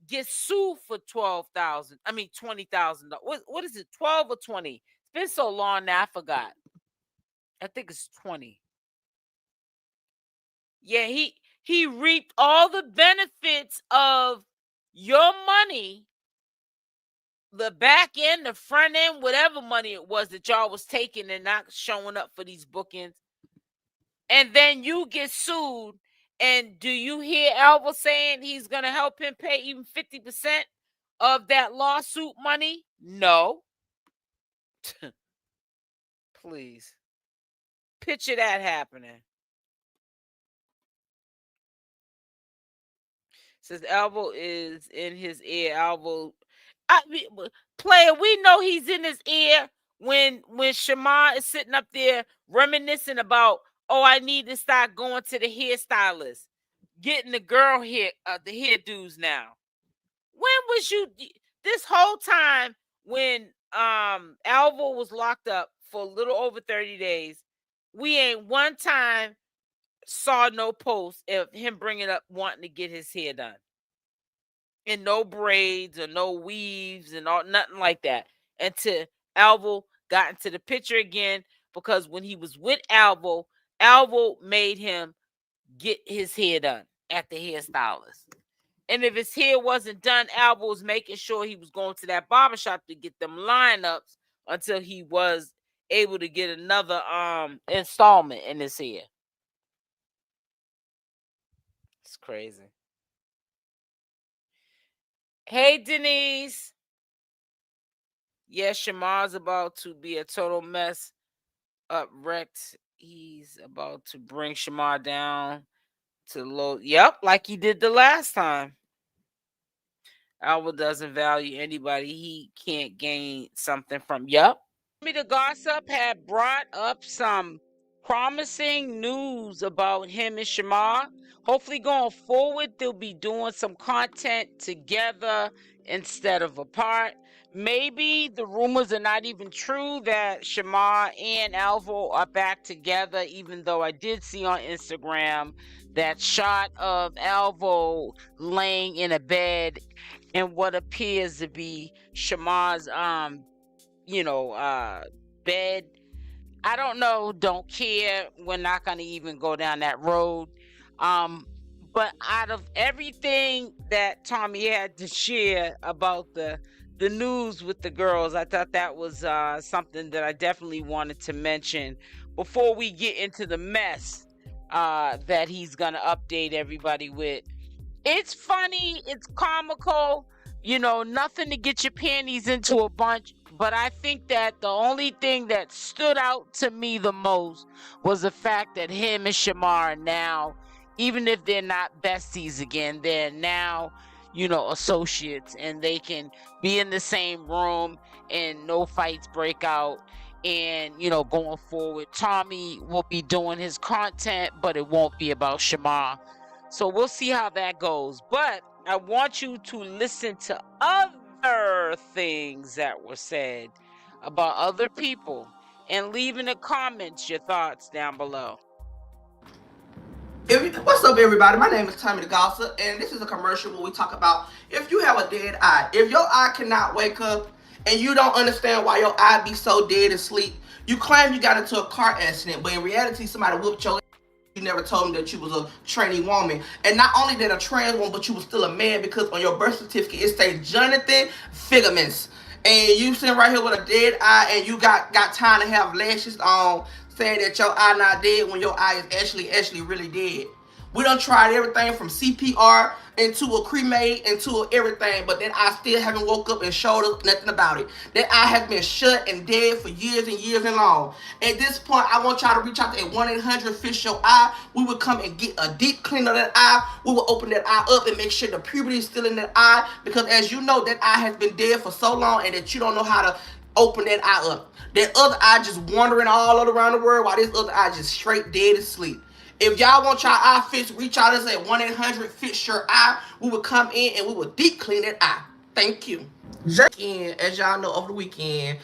get sued for $20,000. What is it? 12 or 20? It's been so long now, I forgot. I think it's 20. Yeah, he reaped all the benefits of your money, the back end, the front end, whatever money it was that y'all was taking and not showing up for these bookings. And then you get sued. And do you hear Alvo saying he's going to help him pay even 50% of that lawsuit money? No. Please. Picture that happening. Says Alvo is in his ear. Alvo, player, we know he's in his ear when Shamar is sitting up there reminiscing about, oh, I need to start going to the hairstylist, getting the girl hair, the hairdos now. When was you this whole time when Alvo was locked up for a little over 30 days? We ain't one time saw no post of him bringing up wanting to get his hair done, and no braids or no weaves and all, nothing like that, until Alvo got into the picture again, because when he was with Alvo made him get his hair done at the hairstylist. And if his hair wasn't done, Alvo was making sure he was going to that barbershop to get them lineups until he was able to get another installment in his hair. It's crazy. Hey, Denise. Yes, Shamar's about to be a total mess up, wrecked. He's about to bring Shamar down to low. Yep, like he did the last time. Alvo doesn't value anybody he can't gain something from. Yep. Tommythegossip had brought up some promising news about him and Shamar. Hopefully going forward, they'll be doing some content together instead of apart. Maybe the rumors are not even true that Shamar and Alvo are back together, even though I did see on Instagram that shot of Alvo laying in a bed in what appears to be Shamar's bed. I don't know, don't care. We're not going to even go down that road. But out of everything that Tommy had to share about the news with the girls, I thought that was something that I definitely wanted to mention before we get into the mess that he's going to update everybody with. It's funny, it's comical, nothing to get your panties into a bunch. But I think that the only thing that stood out to me the most was the fact that him and Shamar are now, even if they're not besties again, they're now, associates, and they can be in the same room and no fights break out. And, going forward, Tommy will be doing his content, but it won't be about Shamar. So we'll see how that goes. But I want you to listen to other other things that were said about other people, and leave in the comments your thoughts down below. What's up, everybody? My name is Tommythegossip, and this is a commercial where we talk about if you have a dead eye. If your eye cannot wake up and you don't understand why your eye be so dead asleep, you claim you got into a car accident, but in reality, somebody whooped your ass. You never told me that you was a tranny woman. And not only that a trans woman, but you was still a man, because on your birth certificate, it states Jonathan Figaments. And you sitting right here with a dead eye, and you got time to have lashes on, saying that your eye not dead when your eye is actually really dead. We done tried everything from CPR into a cremate into everything, but that eye still haven't woke up and showed us nothing about it. That eye has been shut and dead for years and years and long. At this point, I want y'all to reach out to 1-800-FIX-YOUR-EYE. We will come and get a deep clean of that eye. We will open that eye up and make sure the puberty is still in that eye, because as you know, that eye has been dead for so long and that you don't know how to open that eye up. That other eye just wandering all around the world while this other eye just straight dead asleep. If y'all want y'all eye fixed, reach out to us at 1-800-FIX-YOUR-EYE. We will come in and we will deep clean that eye. Thank you. As y'all know, over the weekend,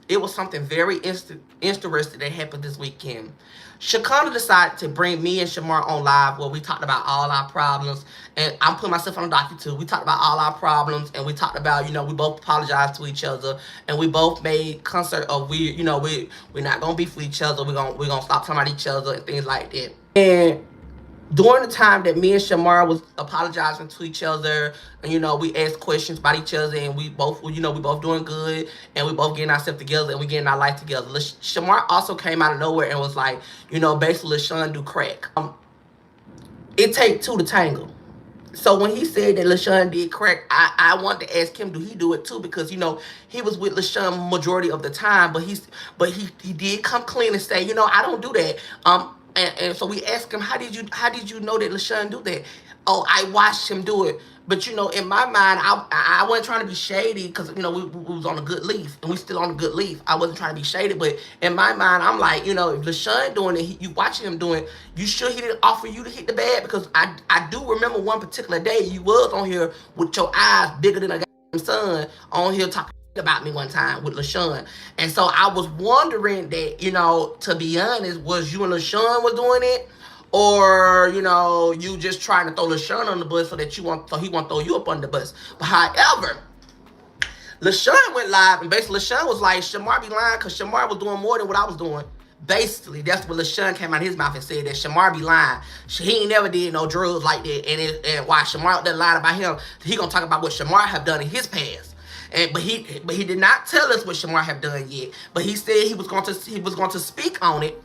it was something very interesting that happened this weekend. Shakana decided to bring me and Shamar on live where we talked about all our problems. And I'm putting myself on the docket too. We talked about all our problems, and we talked about, we both apologized to each other, and we both made concert of we're not gonna beef with each other. We're gonna stop talking about each other and things like that. And during the time that me and Shamar was apologizing to each other, and we asked questions about each other, and we both doing good, and we both getting ourselves together, and we getting our life together. Shamar also came out of nowhere and was like, basically Lashun do crack. It take two to tangle. So when he said that Lashun did crack, I wanted to ask him, do he do it too? Because he was with Lashun majority of the time, but he did come clean and say, I don't do that. And so we asked him, how did you know that Lashun do that? Oh, I watched him do it. But in my mind, I wasn't trying to be shady, because we was on a good leaf, and we still on a good leaf. I wasn't trying to be shady, but in my mind, I'm like, if Lashun doing it, you watching him doing it, you sure he didn't offer you to hit the bag? Because I do remember one particular day you was on here with your eyes bigger than a goddamn sun on here talking about me one time with Lashun. And so I was wondering that, to be honest, was you and Lashun was doing it? Or, you just trying to throw Lashun on the bus so he won't throw you up on the bus. But however, Lashun went live, and basically Lashun was like, Shamar be lying because Shamar was doing more than what I was doing. Basically, that's what Lashun came out of his mouth and said, that Shamar be lying. He ain't never did no drugs like that. And why Shamar done lied about him, he gonna talk about what Shamar have done in his past. But he did not tell us what Shamar have done yet. But he said he was going to speak on it.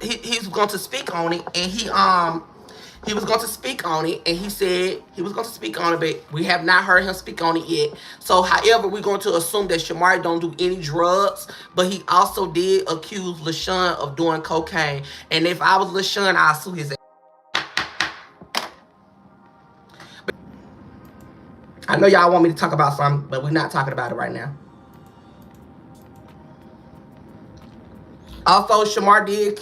He was going to speak on it, and he was going to speak on it, and he said he was going to speak on it, but we have not heard him speak on it yet. So, however, we're going to assume that Shamar don't do any drugs, but he also did accuse Lashun of doing cocaine. And if I was Lashun, I'd sue his ass. I know y'all want me to talk about something, but we're not talking about it right now. Also, Shamar did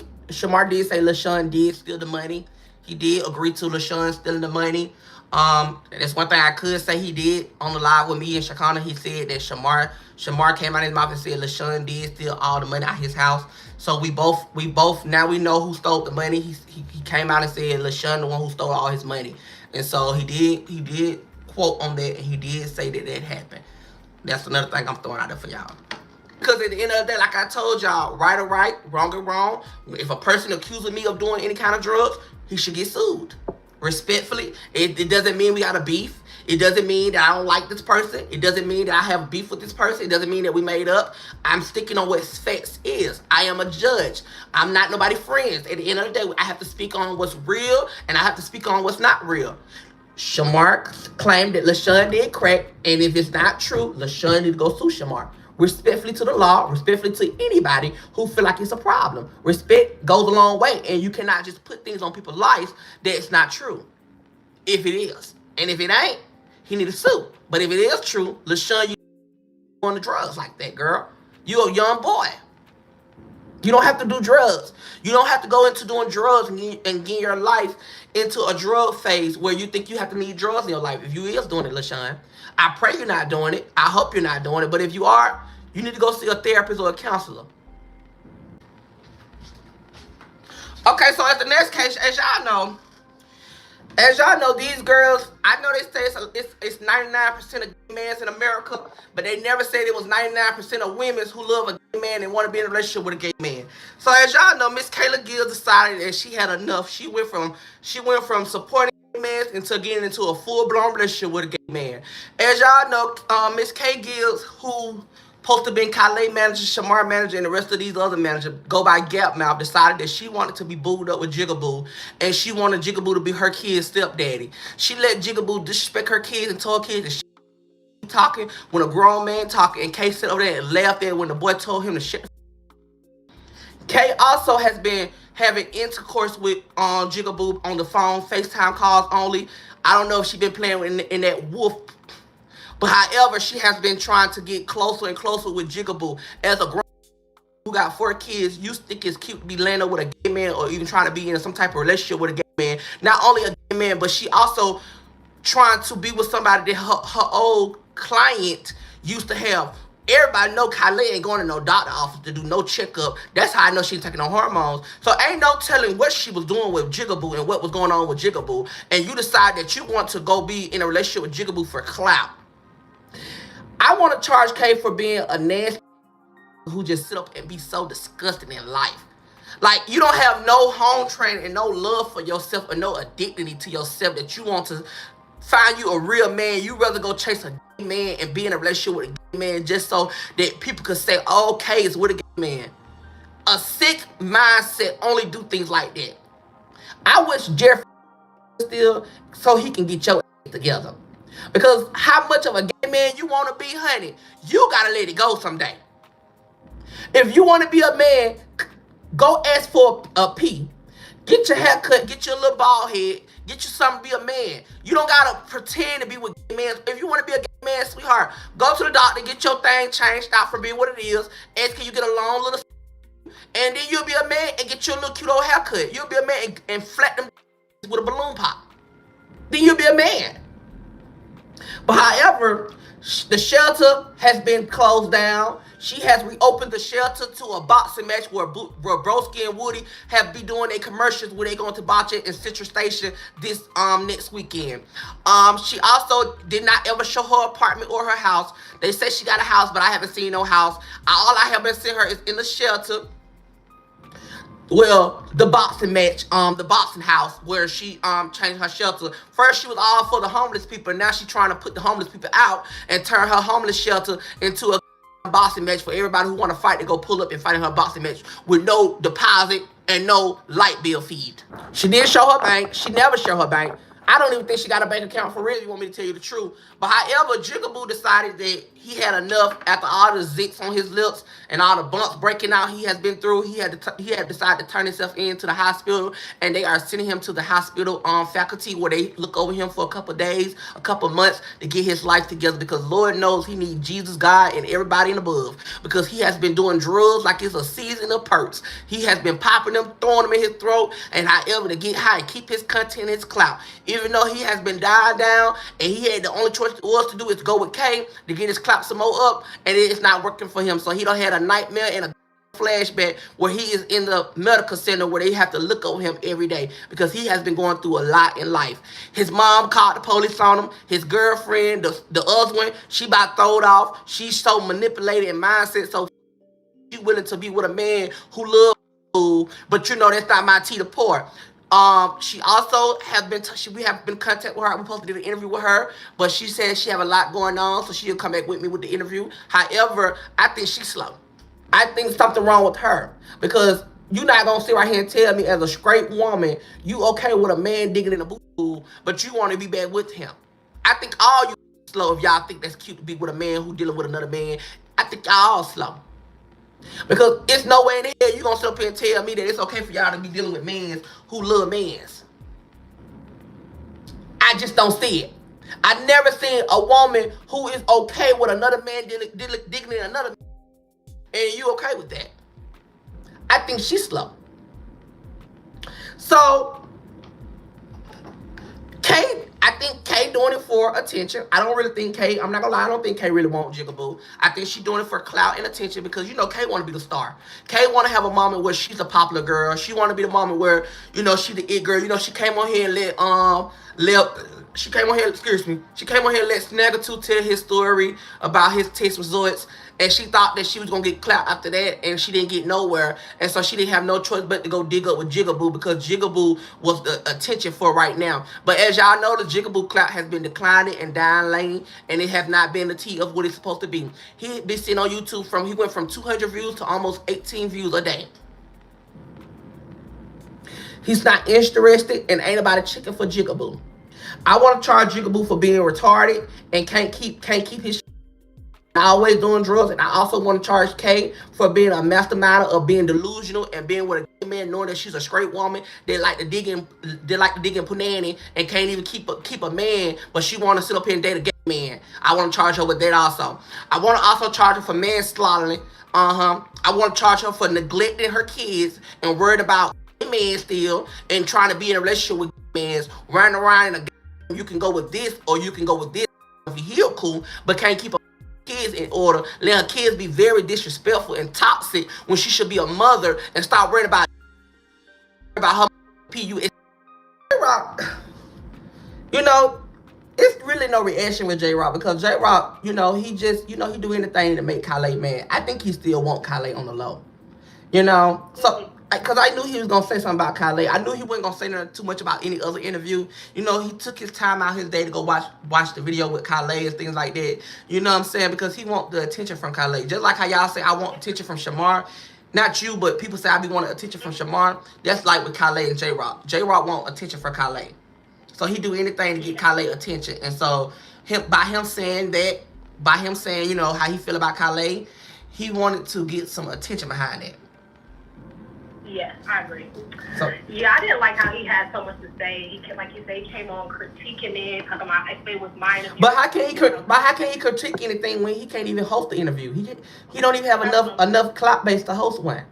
say Lashun did steal the money. He did agree to Lashun stealing the money. That's one thing I could say he did on the live with me and Shakana. He said that Shamar came out of his mouth and said Lashun did steal all the money out of his house. So we both now we know who stole the money. He came out and said Lashun the one who stole all his money. And so he did quote on that, and he did say that happened. That's another thing I'm throwing out there for y'all. Because at the end of the day, like I told y'all, right or right, wrong or wrong, if a person accuses me of doing any kind of drugs, he should get sued. Respectfully, it doesn't mean we got a beef. It doesn't mean that I don't like this person. It doesn't mean that I have beef with this person. It doesn't mean that we made up. I'm sticking on what facts is. I am a judge. I'm not nobody's friends. At the end of the day, I have to speak on what's real, and I have to speak on what's not real. Shamar claimed that Lashun did crack, and if it's not true, Lashun need to go sue Shamar. Respectfully to the law, respectfully to anybody who feel like it's a problem. Respect goes a long way, and you cannot just put things on people's lives that's not true. If it is. And if it ain't, he need to sue. But if it is true, Lashun, you on the drugs like that, girl. You a young boy. You don't have to do drugs. You don't have to go into doing drugs and get your life into a drug phase where you think you have to need drugs in your life. If you is doing it, Lashun, I pray you're not doing it. I hope you're not doing it. But if you are, you need to go see a therapist or a counselor. Okay, so at the next case, as y'all know, these girls, I know they say it's 99% of gay men in America, but they never said it was 99% of women who love a gay man and want to be in a relationship with a gay man. So as y'all know, Miss Kaylee Gibbs decided that she had enough. She went from supporting gay men into getting into a full-blown relationship with a gay man. As y'all know, Miss K Gibbs, who supposed to be Kaylee manager, Shamar manager, and the rest of these other managers go by Gap Mouth, decided that she wanted to be booed up with 𝗪𝗪𝗪, and she wanted 𝗪𝗪𝗪 to be her kid's stepdaddy. She let 𝗪𝗪𝗪 disrespect her kids and told kids that she talking when a grown man talking, and Kay sat over there and laughed at when the boy told him to shut. Kay also has been having intercourse with 𝗪𝗪𝗪 on the phone, FaceTime calls only. I don't know if she's been playing in that wolf. But however, she has been trying to get closer and closer with 𝗪𝗪𝗪. As a grown who got 4 kids, you think it's cute to be landing with a gay man or even trying to be in some type of relationship with a gay man. Not only a gay man, but she also trying to be with somebody that her old client used to have. Everybody know Kaylee ain't going to no doctor office to do no checkup. That's how I know she's taking no hormones. So ain't no telling what she was doing with 𝗪𝗪𝗪 and what was going on with 𝗪𝗪𝗪. And you decide that you want to go be in a relationship with 𝗪𝗪𝗪 for clout. I want to charge Kay for being a nasty who just sit up and be so disgusting in life. Like, you don't have no home training and no love for yourself or no dignity to yourself that you want to find you a real man. You rather go chase a gay man and be in a relationship with a gay man just so that people could say, oh, Kay is with a gay man. A sick mindset only do things like that. I wish Jeffrey still so he can get your ass together. Because how much of a gay man you want to be, honey, you got to let it go someday. If you want to be a man, go ask for a P. Get your hair cut, get your little bald head, get you something to be a man. You don't got to pretend to be with gay men. If you want to be a gay man, sweetheart, go to the doctor, get your thing changed out from being what it is. Ask can you get a long little and then you'll be a man and get your little cute old haircut. You'll be a man and flat them with a balloon pop. Then you'll be a man. But however, the shelter has been closed down. She has reopened the shelter to a boxing match where Broski and Woody have been doing a commercials where they going to box it in Citrus Station this next weekend. She also did not ever show her apartment or her house. They say she got a house, but I haven't seen no house. All I have been seeing her is in the shelter. Well, the boxing match, the boxing house where she changed her shelter. First, she was all for the homeless people, and now she's trying to put the homeless people out and turn her homeless shelter into a boxing match for everybody who want to fight to go pull up and fight in her boxing match with no deposit and no light bill feed. She didn't show her bank. She never showed her bank. I don't even think she got a bank account for real, if you want me to tell you the truth. But however, 𝗪𝗪𝗪 decided that he had enough after all the zits on his lips and all the bumps breaking out he has been through. He had decided to turn himself into the hospital, and they are sending him to the hospital faculty where they look over him for a couple days, a couple months to get his life together, because Lord knows he needs Jesus, God, and everybody and above, because he has been doing drugs like it's a season of perks. He has been popping them, throwing them in his throat, and however to get high and keep his content and his clout. Even though he has been dialed down and he had the only choice was to do is go with Kay to get his clout some more up, and it's not working for him. So he done had a nightmare and a flashback where he is in the medical center where they have to look over him every day because he has been going through a lot in life. His mom called the police on him. His girlfriend, the other one, she about throwed off. She's so manipulated in mindset, so she's willing to be with a man who loves you, but you know that's not my tea to pour. She also has been, we have been in contact with her. We're supposed to do an interview with her, but she said she have a lot going on, so she'll come back with me with the interview. However, I think she's slow. I think something wrong with her, because you're not going to sit right here and tell me as a straight woman, you okay with a man digging in a boo-boo, but you want to be back with him. I think all you slow if y'all think that's cute to be with a man who dealing with another man. I think y'all all slow. Because it's no way in the hell you gonna sit up here and tell me that it's okay for y'all to be dealing with men who love men. I just don't see it. I never seen a woman who is okay with another man digging in another man, and you okay with that. I think she's slow. So Kay, I think Kay doing it for attention. I don't really think Kay, I'm not gonna lie, I don't think Kay really wants 𝗪𝗪𝗧. I think she's doing it for clout and attention because, you know, Kay want to be the star. Kay want to have a moment where she's a popular girl. She want to be the moment where, you know, she the it girl. You know, she came on here and let she came on here and let 𝗪𝗪𝗧 tell his story about his test results. And she thought that she was going to get clout after that, and she didn't get nowhere. And so she didn't have no choice but to go dig up with 𝗪𝗪𝗧 because 𝗪𝗪𝗧 was the attention for right now. But as y'all know, the 𝗪𝗪𝗧 clout has been declining and down lane, and it has not been the tea of what it's supposed to be. He been sitting on YouTube he went from 200 views to almost 18 views a day. He's not interested and ain't nobody checking for 𝗪𝗪𝗧. I want to charge 𝗪𝗪𝗧 for being retarded and can't keep his always doing drugs, and I also want to charge Kay for being a mastermind of being delusional and being with a gay man, knowing that she's a straight woman. They like to dig in punani and can't even keep a man, but she want to sit up here and date a gay man. I want to charge her with that also. I want to also charge her for manslaughtering. I want to charge her for neglecting her kids and worried about men still and trying to be in a relationship with men, running around in a you can go with this or you can go with this. If you heal cool, but can't keep a kids in order, let her kids be very disrespectful and toxic when she should be a mother and stop worrying about her PU. J-Rock, you know, it's really no reaction with J-Rock because J-Rock, you know, he just, you know, he do anything to make Kaylee mad. I think he still want Kaylee on the low, you know, so because I knew he was gonna say something about Kaylee. I knew he wasn't gonna say nothing too much about any other interview. You know, he took his time out his day to go watch the video with Kaylee and things like that. You know what I'm saying? Because he want the attention from Kaylee. Just like how y'all say I want attention from Shamar. Not you, but people say I be wanting attention from Shamar. That's like with Kaylee and J-Rock. J-Rock want attention from Kaylee. So he do anything to get Kaylee attention. And so by him saying, you know, how he feel about Kaylee, he wanted to get some attention behind it. Yeah, I agree. So, yeah, I didn't like how he had so much to say. He like you say, came on critiquing it, talking about if it was my interview. But how can he critique anything when he can't even host the interview? He don't even have enough clout base to host one.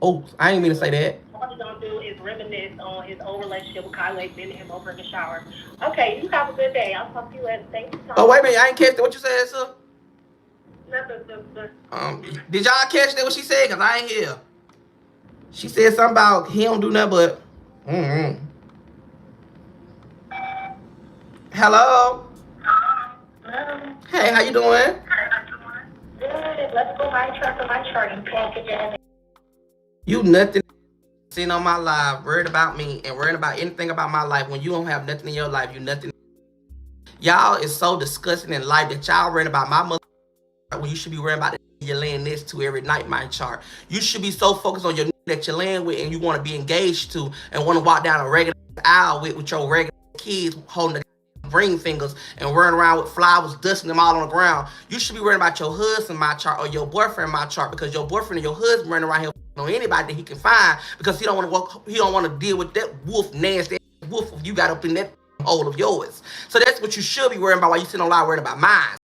Oh, I ain't mean to say that. All he's gonna do is reminisce on his old relationship with Kaylee, sending him over in the shower. Okay, you have a good day. I'll talk to you later. Thank you. Oh wait a minute, I ain't catch that. What you said, sir? Nothing. Did y'all catch that? What she said? Cause I ain't here. She said something about he don't do nothing but. Hello. Hello. Hey, how you doing? Good. Let's go my chart. You can't get your. You nothing sitting on my live, worried about me and worried about anything about my life. When you don't have nothing in your life, you nothing. Y'all is so disgusting in life that y'all worried about my mother when you should be worried about the you're laying next to every night, my chart. You should be so focused on your that you're laying with and you want to be engaged to and want to walk down a regular aisle with your regular kids holding the ring fingers and running around with flowers, dusting them all on the ground. You should be worrying about your husband, my chart, or your boyfriend, my chart, because your boyfriend and your husband running around here on anybody that he can find because he don't want to deal with that wolf, nasty wolf you got up in that hole of yours. So that's what you should be worrying about while you sitting on live worrying about mine.